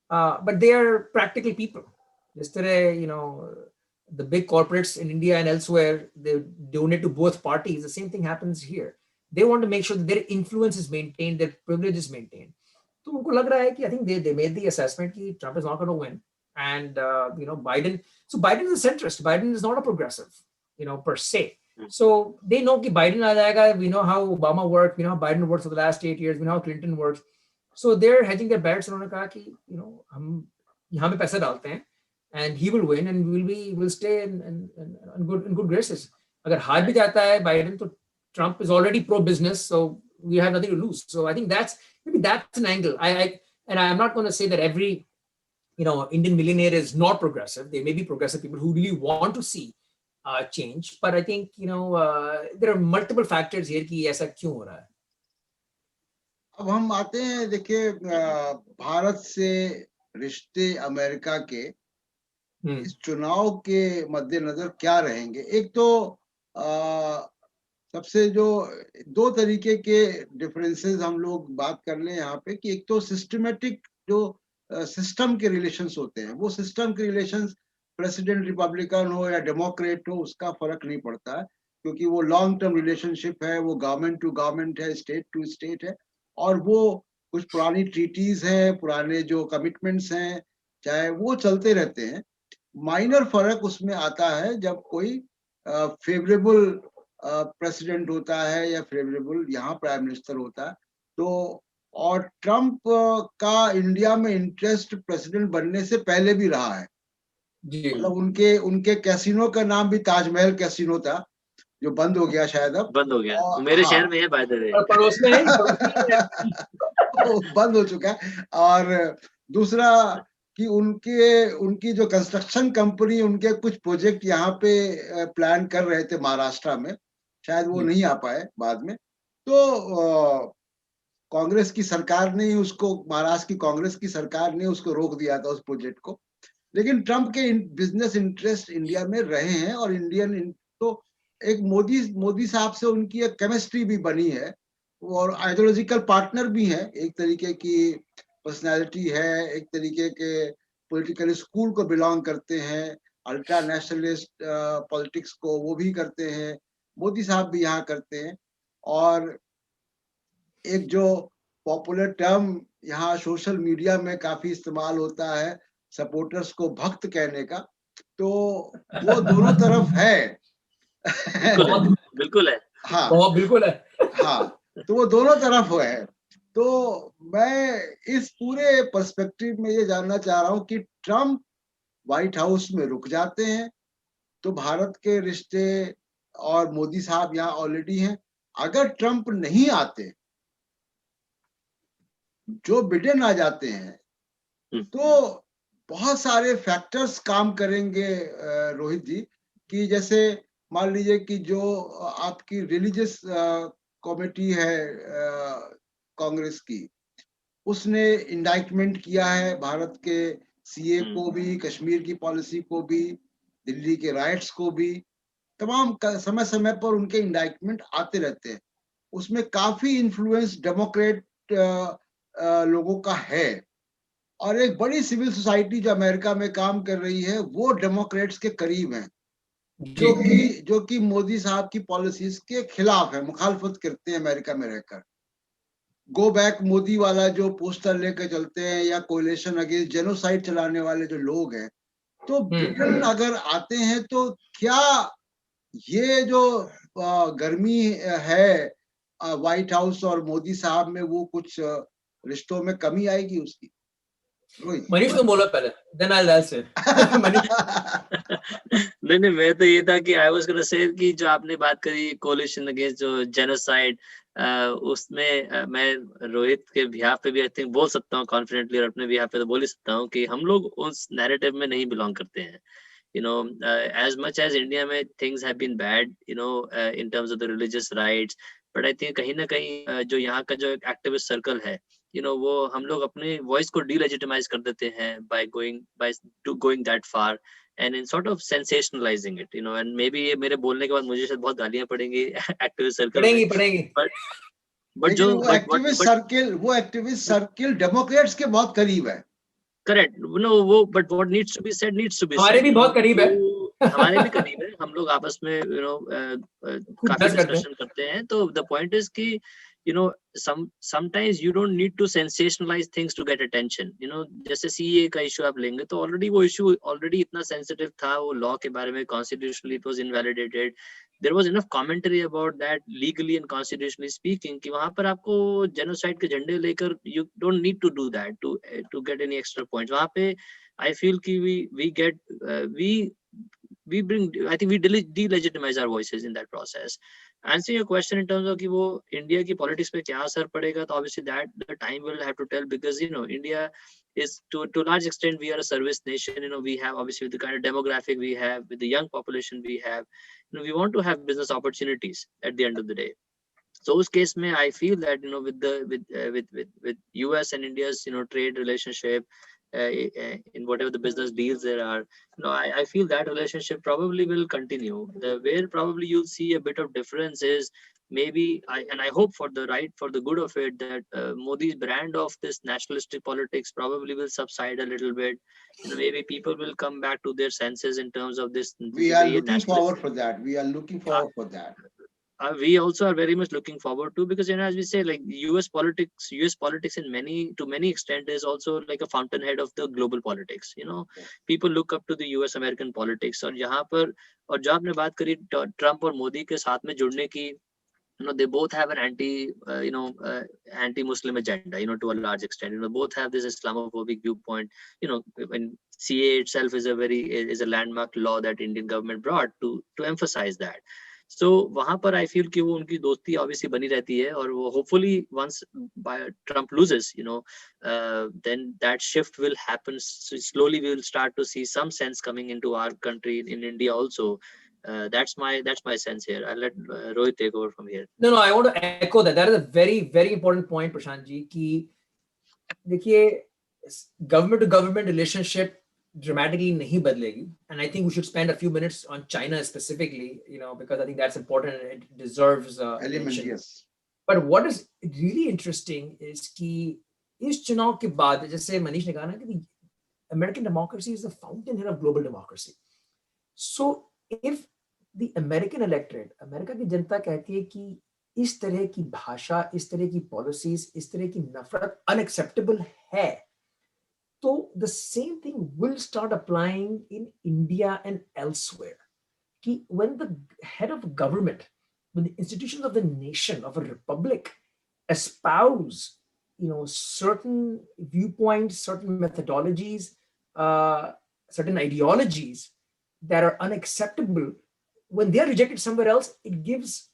But they are practical people. Just you know, the big corporates in India and elsewhere, they donate to both parties. The same thing happens here. They want to make sure that their influence is maintained, their privilege is maintained. तो उनको लग रहा है कि I think they made the assessment कि Trump is not going to win, and you know, Biden. So Biden is a centrist. Biden is not a progressive, you know, per se. So they know कि Biden आ जाएगा. We know how Obama worked. We know how Biden worked for the last 8 years. We know how Clinton works. So they're hedging their bets. उन्होंने कहा कि, you know, हम यहाँ पे पैसा डालते हैं, and he will win, and we'll stay in good graces. अगर हार भी जाता है Biden, तो Trump is already pro-business, so we have nothing to lose. So I think maybe that's an angle. And I'm not going to say that every, you know, Indian millionaire is not progressive. There may be progressive people who really want to see change, but I think, you know, there are multiple factors here कि ऐसा क्यों हो रहा है. अब हम आते हैं, देखिए, भारत से रिश्ते अमेरिका के इस चुनाव के मद्देनजर क्या रहेंगे. एक तो सबसे जो दो तरीके के डिफरेंसेस हम लोग बात कर लें यहाँ पे, कि एक तो सिस्टमेटिक जो सिस्टम के रिलेशंस होते हैं, वो सिस्टम के रिलेशंस प्रेसिडेंट रिपब्लिकन हो या डेमोक्रेट हो, उसका फर्क नहीं पड़ता है, क्योंकि वो लॉन्ग टर्म रिलेशनशिप है, वो गवर्नमेंट टू गवर्नमेंट है, स्टेट टू स्टेट है, और वो कुछ पुरानी ट्रीटीज हैं, पुराने जो कमिटमेंट्स हैं, चाहे वो चलते रहते हैं. माइनर फर्क उसमें आता है जब कोई फेवरेबल प्रेसिडेंट होता है या फेवरेबल यहाँ प्राइम मिनिस्टर होता है. तो और ट्रम्प का इंडिया में इंटरेस्ट प्रेसिडेंट बनने से पहले भी रहा है. मतलब उनके कैसीनो का नाम भी ताजमहल कैसीनो था, जो बंद हो गया, शायद अब बंद हो गया. मेरे शहर में है, बाय द वे. पड़ोस में बंद हो चुका है. और दूसरा कि उनकी जो कंस्ट्रक्शन कंपनी, उनके कुछ प्रोजेक्ट यहाँ पे प्लान कर रहे थे महाराष्ट्र में, शायद वो नहीं आ पाए बाद में. तो कांग्रेस की सरकार ने उसको, महाराष्ट्र की कांग्रेस की सरकार ने उसको रोक दिया था, उस प्रोजेक्ट को. लेकिन ट्रम्प के बिजनेस इंटरेस्ट इंडिया में रहे हैं, और इंडियन तो एक मोदी साहब से उनकी एक केमिस्ट्री भी बनी है, और आइडियोलॉजिकल पार्टनर भी है, एक तरीके की पर्सनालिटी है, एक तरीके के पॉलिटिकल स्कूल को बिलोंग करते हैं, अल्ट्रा नेशनलिस्ट पॉलिटिक्स को वो भी करते हैं, मोदी साहब भी यहाँ करते हैं. और एक जो पॉपुलर टर्म यहाँ सोशल मीडिया में काफी इस्तेमाल होता है, सपोर्टर्स को भक्त कहने का, तो वो दोनों तरफ है. बिल्कुल है. हाँ, बहुत बिल्कुल है. हाँ, तो वो दोनों तरफ है. तो मैं इस पूरे पर्सपेक्टिव में ये जानना चाह रहा हूँ कि ट्रम्प व्हाइट हाउस में रुक जाते हैं तो भारत के रिश्ते और मोदी साहब यहाँ ऑलरेडी हैं। अगर ट्रंप नहीं आते, जो बिडेन आ जाते हैं, तो बहुत सारे फैक्टर्स काम करेंगे रोहित जी, कि जैसे मान लीजिए कि जो आपकी रिलीजियस कमेटी है कांग्रेस की, उसने इंडाइटमेंट किया है भारत के सीए को भी, कश्मीर की पॉलिसी को भी, दिल्ली के राइट्स को भी, तमाम समय समय पर उनके इंडाइटमेंट आते रहते हैं। उसमें काफी इन्फ्लुएंस डेमोक्रेट लोगों का है, और एक बड़ी सिविल सोसाइटी जो अमेरिका में काम कर रही है वो डेमोक्रेट्स के करीब है, जो कि मोदी साहब की पॉलिसीज के खिलाफ है, मुखालफत करते हैं अमेरिका में रहकर। गो बैक मोदी वाला जो पोस्टर लेकर चलते हैं, या कोलिशन अगेंस्ट जेनोसाइड चलाने वाले जो लोग हैं, तो बिडेन अगर आते हैं तो क्या ये जो गर्मी है व्हाइट हाउस और मोदी साहब में, वो कुछ रिश्तों में कमी आएगी उसकी? मनीष तुम बोलो पहले, then I'll answer. नहीं, मैं तो ये था कि आई वाज गोना से कि जो आपने बात करी कोलिशन अगेंस्ट जो जेनोसाइड, उसमें मैं रोहित के बिहाफ पे भी आई थिंक बोल सकता हूँ कॉन्फिडेंटली, और अपने बिहाफ पे तो बोल ही सकता हूँ कि हम लोग उस नैरेटिव में नहीं बिलोंग करते हैं। You know, as much as India में things have been bad, you know, in terms of the religious rights, but I think कहीं ना कहीं जो यहाँ का जो एक्टिविस्ट सर्कल है, you know, वो हम लोग अपने वॉइस को डीलेजिटिमाइज कर देते हैं by going that far and in sort of sensationalizing it, you know, and maybe ये मेरे बोलने के बाद मुझे शायद बहुत गालियां पड़ेंगी एक्टिविस्ट सर्कल में, पड़ेंगी। but जो वो एक्टिविस्ट सर्किल डेमोक्रेट्स के बहुत करीब है। करेक्ट, नो वो, but what needs to be said needs to be said. हमारे भी बहुत करीब है। हमारे भी करीब है, हम लोग आपस में यू नो काफी डिस्कशन करते हैं। तो द पॉइंट इज कि you know sometimes you don't need to sensationalize things to get attention, you know, जैसे सीए का इशू आप लेंगे तो ऑलरेडी वो इशू ऑलरेडी इतना सेंसिटिव था, वो लॉ के बारे में constitutionally it was invalidated, there was enough commentary about that legally and constitutionally speaking कि वहां पर आपको जेनोसाइड के झंडे लेकर you don't need to do that to get any extra points. वहां पे आई फील कि we bring, I think we delegitimize our voices in that process. Answering your question in terms of कि वो India की politics पे क्या असर पड़ेगा, तो obviously that the time will have to tell, because you know India is to a large extent we are a service nation, you know, we have obviously with the kind of demographic we have, with the young population we have, you know, we want to have business opportunities at the end of the day. So उस case में I feel that you know with US and India's you know trade relationship, in whatever the business deals there are, you know, I feel that relationship probably will continue. Where probably you'll see a bit of difference is maybe I hope for the good of it, that Modi's brand of this nationalistic politics probably will subside a little bit. You know, maybe people will come back to their senses in terms of this. We are looking forward for that. We are looking forward for that. We also are very much looking forward to, because you know, as we say, like US politics in many extent is also like a fountainhead of the global politics, you know. People look up to the US American politics, और यहाँ पर, और जो आपने बात करी Trump और मोदी के साथ में जुड़ने की, you know, they both have an anti-Muslim agenda, you know, to a large extent, you know, both have this Islamophobic viewpoint, you know, when CA itself is a landmark law that Indian government brought to emphasize that. So वहां पर I feel कि वो उनकी दोस्ती obviously बनी रहती है, और वो hopefully once Trump loses, you know, then that shift will happen. So slowly we will start to see some sense coming into our country in India also. That's my sense here. I'll let Rohit take over from here. No, I want to echo that. That is a very, very important point, Prashant ji, कि देखिए government to government relationship dramatically nahi badlegi, and I think we should spend a few minutes on China specifically, you know, because I think that's important and it deserves mention. Yes. But what is really interesting is कि इस चुनाव के बाद, जैसे मनीष ने कहा ना कि American democracy is the fountainhead of global democracy. So if the American electorate, America की जनता कहती है कि इस तरह की भाषा, इस तरह की पॉलिसीज, इस तरह की नफरत unacceptable है, so the same thing will start applying in India and elsewhere. When the head of government, when the institutions of the nation, of a republic, espouse, you know, certain viewpoints, certain methodologies, certain ideologies that are unacceptable when they are rejected somewhere else, it gives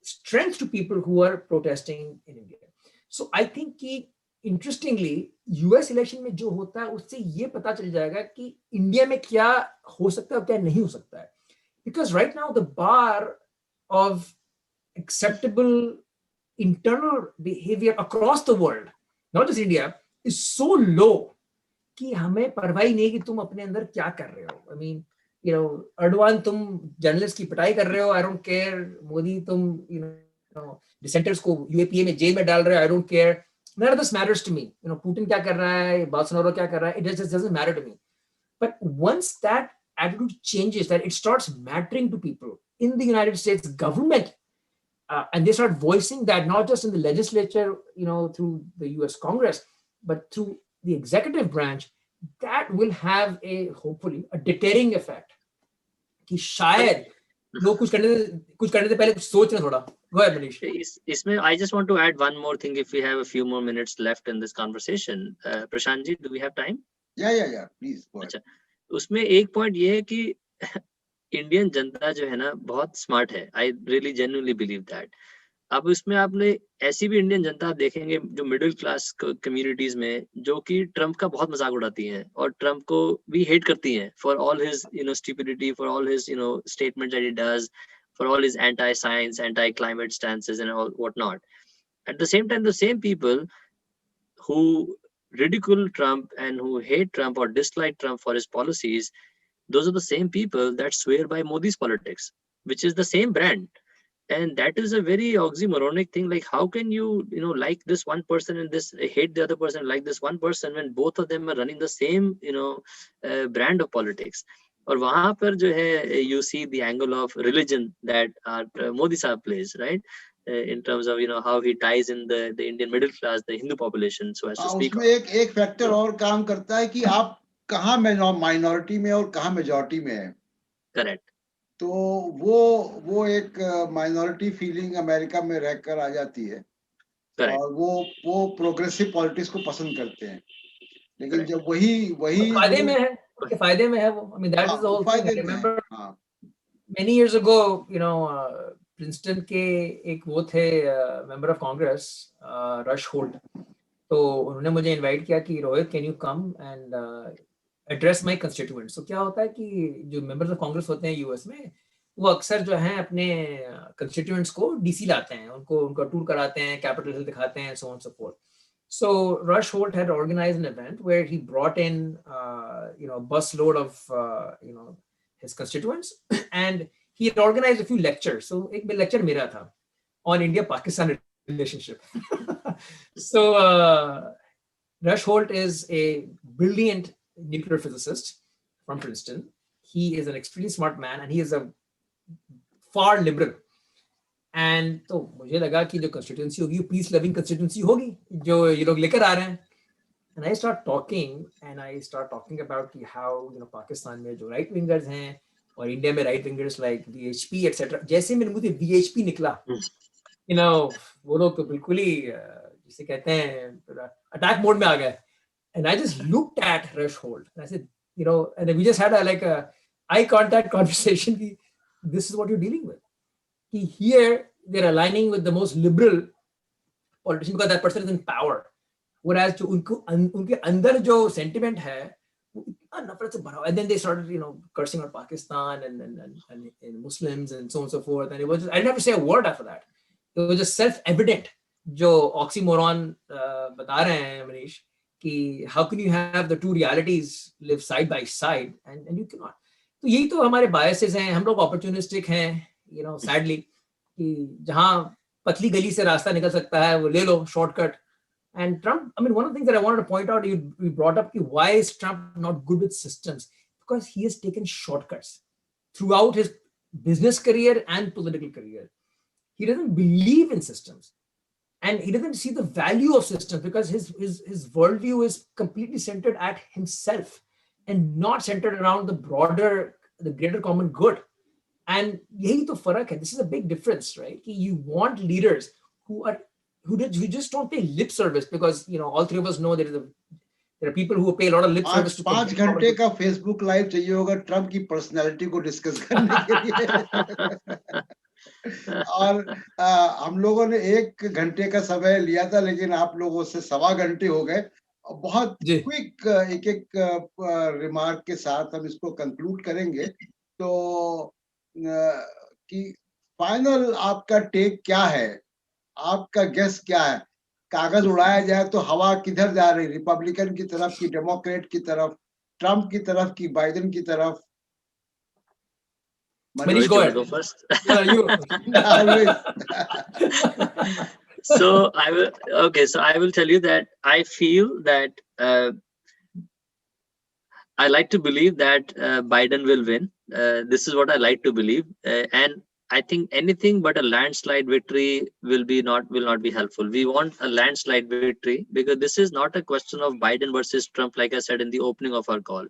strength to people who are protesting in India. So I think कि interestingly US election में जो होता है उससे ये पता चल जाएगा कि इंडिया में क्या हो सकता है और क्या नहीं हो सकता है. Because right now the bar of acceptable internal behavior across the world, not just India, is so low कि हमें परवाह नहीं कि तुम अपने अंदर क्या कर रहे हो. I mean, you know, Erdogan तुम जर्नलिस्ट की पिटाई कर रहे हो, I don't care. मोदी तुम you know डिसेंटर्स को UAPA में जेल में डाल रहे हो, I don't care. None of this matters to me. You know, Putin क्या कर रहा है, Bolsonaro क्या कर रहा है, it just doesn't matter to me. But once that attitude changes, that it starts mattering to people in the United States government, and they start voicing that not just in the legislature, you know, through the US Congress, but through the executive branch, that will have a hopefully a deterring effect. कि शायद लोग कुछ करने से पहले कुछ सोच रहे थोड़ा. Go ahead, Manish. इसमें I just want to add one more thing if we have a few more minutes left in this conversation. Prashant ji, do we have time? Yeah. Please go ahead. अच्छा, उसमें एक point ये है कि Indian जनता जो है ना बहुत स्मार्ट है. I really genuinely believe that. अब इसमें आपने ऐसी भी इंडियन जनता आप देखेंगे जो मिडिल क्लास कम्युनिटीज में जो कि ट्रम्प का बहुत मजाक उड़ाती हैं और ट्रम्प को भी हेट करती हैं for all his stupidity, for all his statements that he does, for all his anti science, anti climate stances and all what not. At the same time the same people who ridicule Trump and who hate Trump or dislike Trump for his policies, those are the same people that swear by Modi's politics, which is the same brand. And that is a very oxymoronic thing. Like, how can you, like this one person and this hate the other person, like this one person, when both of them are running the same, brand of politics? और वहाँ पर जो है, you see the angle of religion that Modi Sahab plays, right? In terms of how he ties in the Indian middle class, the Hindu population, so as to speak. उसमें एक factor और काम करता है कि आप कहाँ माइनॉरिटी में और कहाँ मेजॉरिटी में है. करेक्ट. तो वो एक माइनॉरिटी फीलिंग अमेरिका में रहकर आ जाती है. Correct. और वो प्रोग्रेसिव पॉलिटिक्स को पसंद करते हैं. लेकिन जब वही फायदे में है, उनके फायदे में है वो. I mean, that is the whole thing. I remember many years ago, Princeton के एक वो थे member of Congress, Rush Holt. तो उन्होंने मुझे इनवाइट किया कि Rohit, can you come and address my constituents. तो क्या होता है कि जो मेंबर्स ऑफ कांग्रेस होते हैं यूएस में, वो अक्सर जो हैं अपने कंस्टिट्यूएंट्स को डीसी लाते हैं, उनका टूर कराते हैं, कैपिटल हिल दिखाते हैं, so on so fourth. So Rush Holt had organized an event where he brought in a bus load of his constituents, and he had organized a few lectures. So एक lecture मेरा था on India-Pakistan relationship. So Rush Holt is a brilliant nuclear physicist from Princeton. He is an extremely smart man, and he is a far liberal. And तो मुझे लगा कि जो constituency होगी, peace loving constituency होगी, जो ये लोग लेकर आ रहे हैं. And I start talking about कि how पाकिस्तान में जो right wingers हैं और इंडिया में right wingers like VHP etc. जैसे मेरे मुंह से VHP निकला, वो लोग तो बिल्कुल ही जिसे कहते हैं attack mode में आ गए. And I just looked at Rush Holt and I said, and we just had a eye contact conversation. This is what you're dealing with. Here they're aligning with the most liberal politician because that person is in power, whereas जो उनके अंदर जो sentiment है वो इतना नफरत से भरा हुआ. And then they started cursing on Pakistan and Muslims and so on and so forth, and it was just, I didn't have to say a word after that. It was just self-evident जो oxymoron बता रहे हैं मनीष कि how can you have the two realities live side by side and you cannot. तो यही तो हमारे biases हैं. हम लोग opportunistic हैं, sadly, कि जहाँ पतली गली से रास्ता निकल सकता है वो ले लो shortcut. And Trump, I mean, one of the things that I wanted to point out, you brought up, why is Trump not good with systems? Because he has taken shortcuts throughout his business career and political career. He doesn't believe in systems, and he doesn't see the value of systems because his worldview is completely centered at himself and not centered around the greater common good. And यही तो फर्क है. This is a big difference, right? You want leaders who just don't pay lip service because all three of us know there is a There are people who pay a lot of lip service to 5 घंटे का Facebook live चाहिए होगा Trump की personality को discuss करने के लिए। और हम लोगों ने 1 घंटे का समय लिया था, लेकिन आप लोगों से 1.25 घंटे हो गए। बहुत जी। क्विक एक रिमार्क के साथ हम इसको कंक्लूड करेंगे। तो कि फाइनल आपका टेक क्या है? आपका गेस क्या है? कागज उड़ाया जाए तो हवा किधर जा रही? रिपब्लिकन की तरफ की डेमोक्रेट की तरफ, ट्रम्प की तरफ की बाइडेन की तरफ? Manish, go ahead. Go first. No, you. Always. So I will. Okay, so I will tell you that I feel that I like to believe that Biden will win. This is what I like to believe, and I think anything but a landslide victory will not be helpful. We want a landslide victory because this is not a question of Biden versus Trump, like I said in the opening of our call.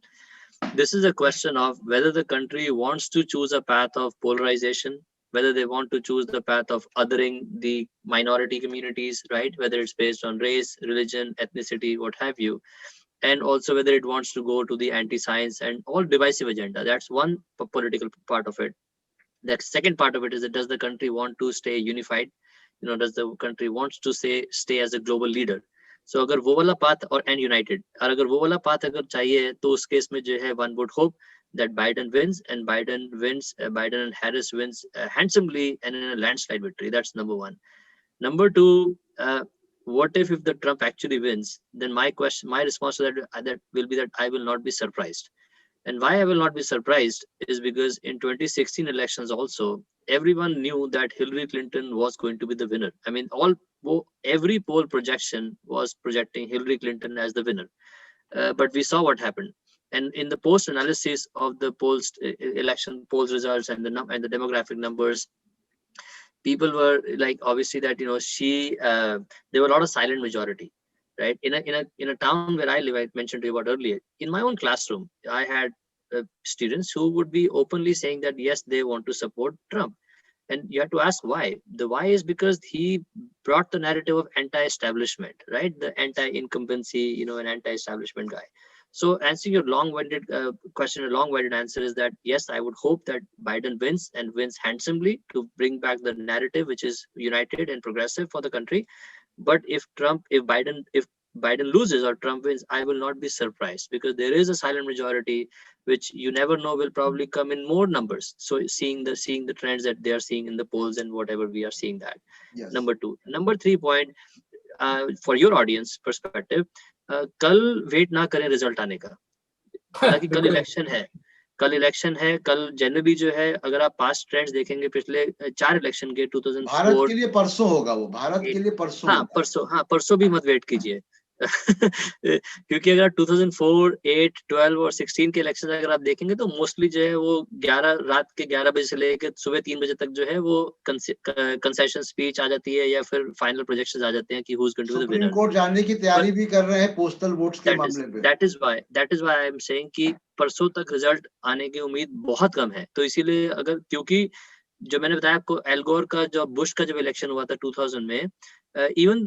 This is a question of whether the country wants to choose a path of polarization, whether they want to choose the path of othering the minority communities, right? Whether it's based on race, religion, ethnicity, what have you, and also whether it wants to go to the anti-science and all divisive agenda. That's one political part of it. The second part of it is that does the country want to stay unified? Does the country wants to stay as a global leader? So अगर वो वाला path और and united, और अगर वो वाला path अगर चाहिए तो उस केस में जो है one would hope that Biden wins and Biden and Harris wins handsomely and in a landslide victory. That's number one. Number two, what if the Trump actually wins? Then my response to that will be that I will not be surprised. And why I will not be surprised is because in 2016 elections also, everyone knew that Hillary Clinton was going to be the winner. I mean, every poll projection was projecting Hillary Clinton as the winner. But we saw what happened. And in the post analysis of the election polls results and the demographic numbers, people were like, obviously that, there were a lot of silent majority. Right, in a town where I live, I mentioned to you about earlier. In my own classroom, I had students who would be openly saying that yes, they want to support Trump, and you have to ask why. The why is because he brought the narrative of anti-establishment, right? The anti-incumbency, an anti-establishment guy. So answering your long-winded question, a long-winded answer is that yes, I would hope that Biden wins and wins handsomely to bring back the narrative which is united and progressive for the country. But if Biden loses or Trump wins, I will not be surprised because there is a silent majority, which you never know will probably come in more numbers. So seeing the trends that they are seeing in the polls and whatever we are seeing that. Yes. Number two. Number 3 point, for your audience perspective, कल wait ना करें result आने का. हालांकि कल election है. कल generally जो है, अगर आप पास्ट ट्रेंड्स देखेंगे पिछले 4 इलेक्शन के 2004, भारत के लिए परसों होगा वो, भारत के लिए परसों. हाँ, परसों भी मत वेट कीजिए. क्योंकि अगर 2004, 8, 12 और 16 के इलेक्शन अगर आप देखेंगे तो मोस्टली जो है वो रात के 11 बजे से लेकर सुबह 3 बजे तक जो है वो कंसेशन स्पीच आ जाती है या फिर फाइनल प्रोजेक्शंस आ जाते हैं कि who is going to be the winner. Supreme Court जाने की तैयारी भी कर रहे हैं पोस्टल वोट्स के मामले में. That is why I am saying कि परसों तक रिजल्ट आने की उम्मीद बहुत कम है. तो इसीलिए क्योंकि जो मैंने बताया आपको, एल गोर का बुश का जब इलेक्शन हुआ था 2000 में, even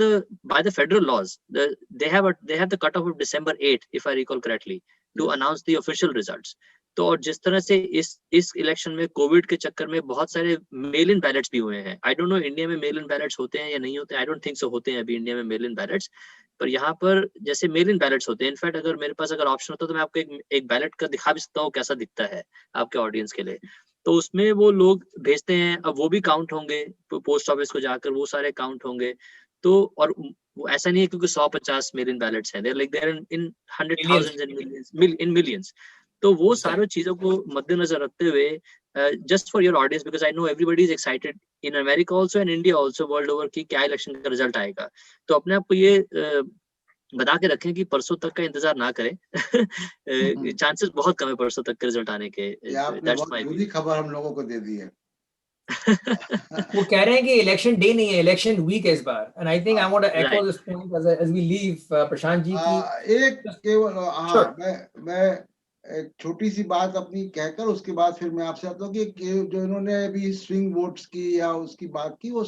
by the federal laws, they have the cutoff of December 8, if I recall correctly, to announce the official results. तो और जिस तरह से इस इलेक्शन में कोविड के चक्कर में बहुत सारे मेल इन बैलेट्स भी हुए हैं. आई डोंट नो इंडिया में मेल इन बैलेट्स होते हैं या नहीं होते. आई डोंट थिंक सो होते हैं अभी इंडिया में मेल इन बैलेट्स. पर यहाँ पर जैसे मेल इन बैलेट्स होते हैं. इनफैक्ट अगर मेरे पास अगर ऑप्शन होता तो मैं आपको एक बैलेट का दिखा भी सकता हूँ कैसा दिखता है आपके ऑडियंस के लिए. तो उसमें वो लोग भेजते हैं, अब वो भी काउंट होंगे पोस्ट ऑफिस को जाकर, वो सारे काउंट होंगे. तो और वो ऐसा नहीं है क्योंकि 150 मिलियन बैलेट्स हैं, देयर इन 100,000 एंड मिलियंस. तो वो सारी चीजों को मद्देनजर रखते हुए, just for your audience, because I know everybody is excited in America also and India also, world over, कि क्या इलेक्शन का रिजल्ट आएगा. तो अपने आप को ये बता के रखें कि परसों तक का इंतजार ना करें. चांसेस बहुत कम है परसों तक के रिजल्ट आने के. दैट्स माय बुरी खबर हम लोगों को दे दी है. वो कह रहे हैं कि इलेक्शन डे नहीं है, इलेक्शन वीक है इस बार. And I think I want to echo this point as we leave, Prashant ji की एक केवल मैं एक छोटी सी बात अपनी कहकर उसके बाद फिर मैं आपसे आता हूँ कि जो इन्होंने अभी स्विंग वोट्स की या उसकी बात की, वो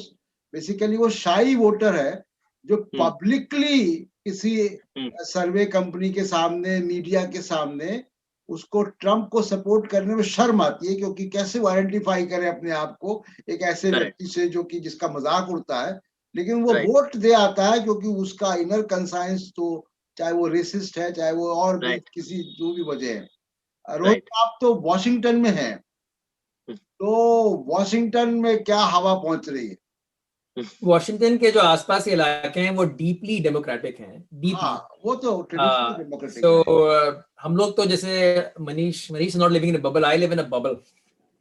बेसिकली वो शाई वोटर है जो पब्लिकली किसी Hmm. सर्वे कंपनी के सामने, मीडिया के सामने उसको ट्रम्प को सपोर्ट करने में शर्म आती है, क्योंकि कैसे वो आइडेंटिफाई करे अपने आप को एक ऐसे Correct. व्यक्ति से जो कि जिसका मजाक उड़ता है, लेकिन वो Right. वोट दे आता है क्योंकि उसका इनर कंसाइंस, तो चाहे वो रेसिस्ट है, चाहे वो और भी Right. किसी जो भी वजह है। Right. रोहित, आप तो वॉशिंगटन में हैं, Hmm. तो वॉशिंगटन में क्या हवा पहुंच रही है? वॉशिंगटन के जो आसपास के इलाके हैं वो डीपली डेमोक्रेटिक हैं, डीपली। हाँ, वो तो ट्रेडिशनली डेमोक्रेटिक सो है। हम लोग तो जैसे Manish not living in a bubble, I live in a bubble.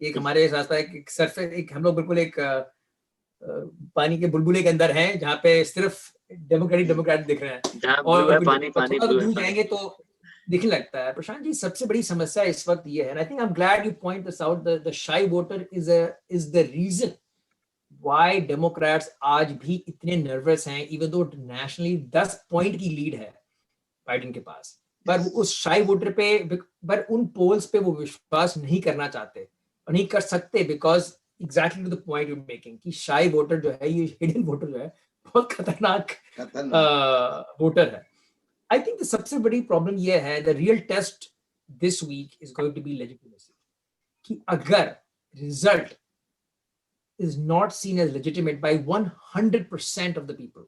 एक हमारे आसपास एक सरफेस, एक हम लोग बिल्कुल एक पानी के बुलबुले के अंदर हैं, जहाँ पे सिर्फ डेमोक्रेट दिख रहे हैं। जहाँ और blue है पानी, पानी थोड़ा blue है दूर पानी। जाएंगे तो दिखने लगता है। प्रशांत जी, सबसे बड़ी समस्या इस वक्त ये है, I think I am glad you point this out, the shy voter is the reason why Democrats आज भी इतने नर्वस हैं, इवन दो नेशनली 10 पॉइंट की लीड है बाइडेन के पास, पर वो उस शाई वोटर पे, पर उन पोल्स पे वो विश्वास नहीं करना चाहते और नहीं कर सकते, because exactly to the point you making कि शाई वोटर जो है, ये हिडन वोटर जो है, बहुत खतरनाक वोटर है। आई थिंक सबसे बड़ी प्रॉब्लम ये है, the real test this week is going to be legitimacy, कि अगर result is not seen as legitimate by 100% of the people,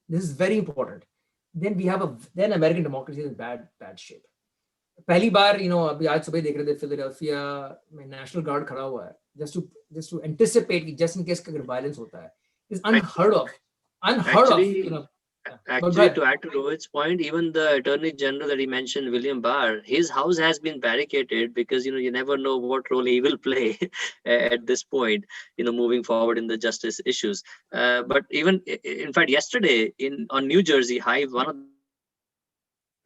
this is very important, then we have then American democracy is in bad shape. पहली बार अभी आज सुबह देख रहे थे Philadelphia में नेशनल गार्ड खड़ा हुआ है, just to anticipate कि just in case अगर violence होता है, is unheard of. Actually, Actually, to add to Rohit's point, even the Attorney General that he mentioned, William Barr, his house has been barricaded because you never know what role he will play at this point, moving forward in the justice issues. But even in fact, yesterday on New Jersey Hive, one of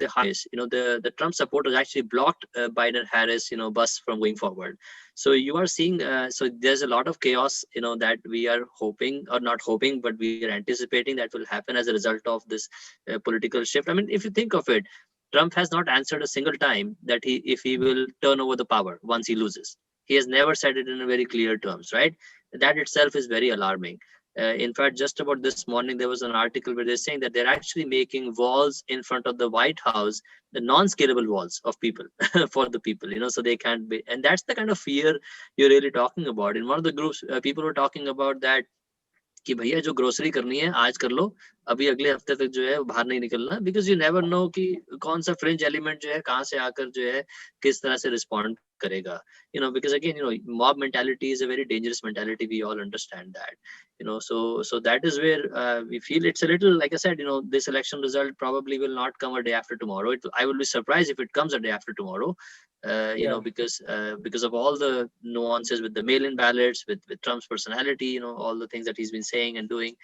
the highest, the Trump supporters actually blocked Biden Harris, bus from going forward. So you are seeing, so there's a lot of chaos, that we are hoping, or not hoping, but we are anticipating that will happen as a result of this political shift. I mean, if you think of it, Trump has not answered a single time that if he will turn over the power once he loses. He has never said it in a very clear terms, right? That itself is very alarming. In fact, just about this morning, there was an article where they're saying that they're actually making walls in front of the White House, the non-scalable walls of people for the people, so they can't be. And that's the kind of fear you're really talking about. In one of the groups, people were talking about that, कि भैया जो grocery करनी है आज कर लो, अभी अगले हफ्ते तक जो है बाहर नहीं निकलना, बिकॉज यू नेवर नो कि कौन सा फ्रिंज एलिमेंट जो है कहाँ से आकर जो है किस तरह से रिस्पॉन्ड करेगा, because again, mob mentality is a very dangerous mentality. We all understand that, so that is where we feel it's a little, like I said, this election result probably will not come a day after tomorrow. I will be surprised if it comes a day after tomorrow, because of all the nuances with the mail-in ballots, with Trump's personality, all the things that he's been saying and doing.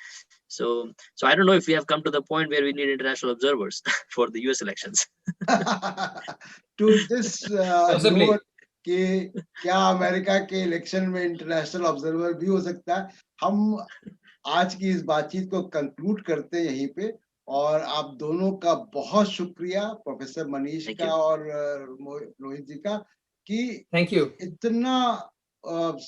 So I don't know if we have come to the point where we need international observers for the US elections. To this note, कि क्या America के election में international observer भी हो सकता है, हम आज की इस बातचीत को कंक्लूड करते हैं यहीं पे। और आप दोनों का बहुत शुक्रिया, प्रोफेसर मनीष का और रोहित जी का, कि थैंक यू, इतना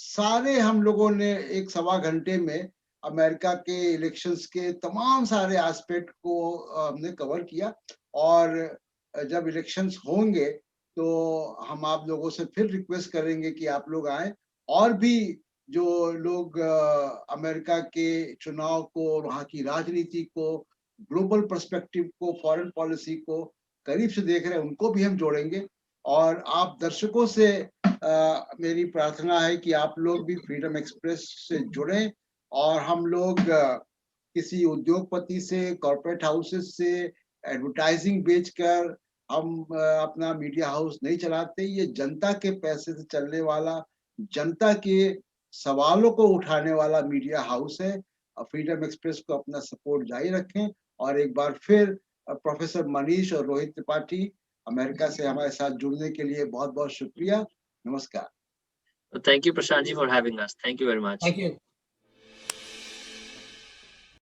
सारे हम लोगों ने एक सवा घंटे में अमेरिका के इलेक्शंस के तमाम सारे एस्पेक्ट को हमने कवर किया। और जब इलेक्शंस होंगे तो हम आप लोगों से फिर रिक्वेस्ट करेंगे कि आप लोग आए, और भी जो लोग अमेरिका के चुनाव को, वहाँ की राजनीति को, ग्लोबल पर्सपेक्टिव को, फॉरेन पॉलिसी को करीब से देख रहे हैं, उनको भी हम जोड़ेंगे। और आप दर्शकों से मेरी प्रार्थना है कि आप लोग भी फ्रीडम एक्सप्रेस से जुड़ें, और हम लोग किसी उद्योगपति से, कॉर्पोरेट हाउसेस से एडवर्टाइजिंग बेचकर हम अपना मीडिया हाउस नहीं चलाते। ये जनता के पैसे से चलने वाला, जनता के सवालों को उठाने वाला मीडिया हाउस है। फ्रीडम एक्सप्रेस को अपना सपोर्ट जारी रखें। और एक बार फिर प्रोफेसर मनीष और रोहित त्रिपाठी अमेरिका से हमारे साथ जुड़ने के लिए बहुत बहुत शुक्रिया। नमस्कार। Thank you, Prashant ji, for having us. Thank you very much. Thank you.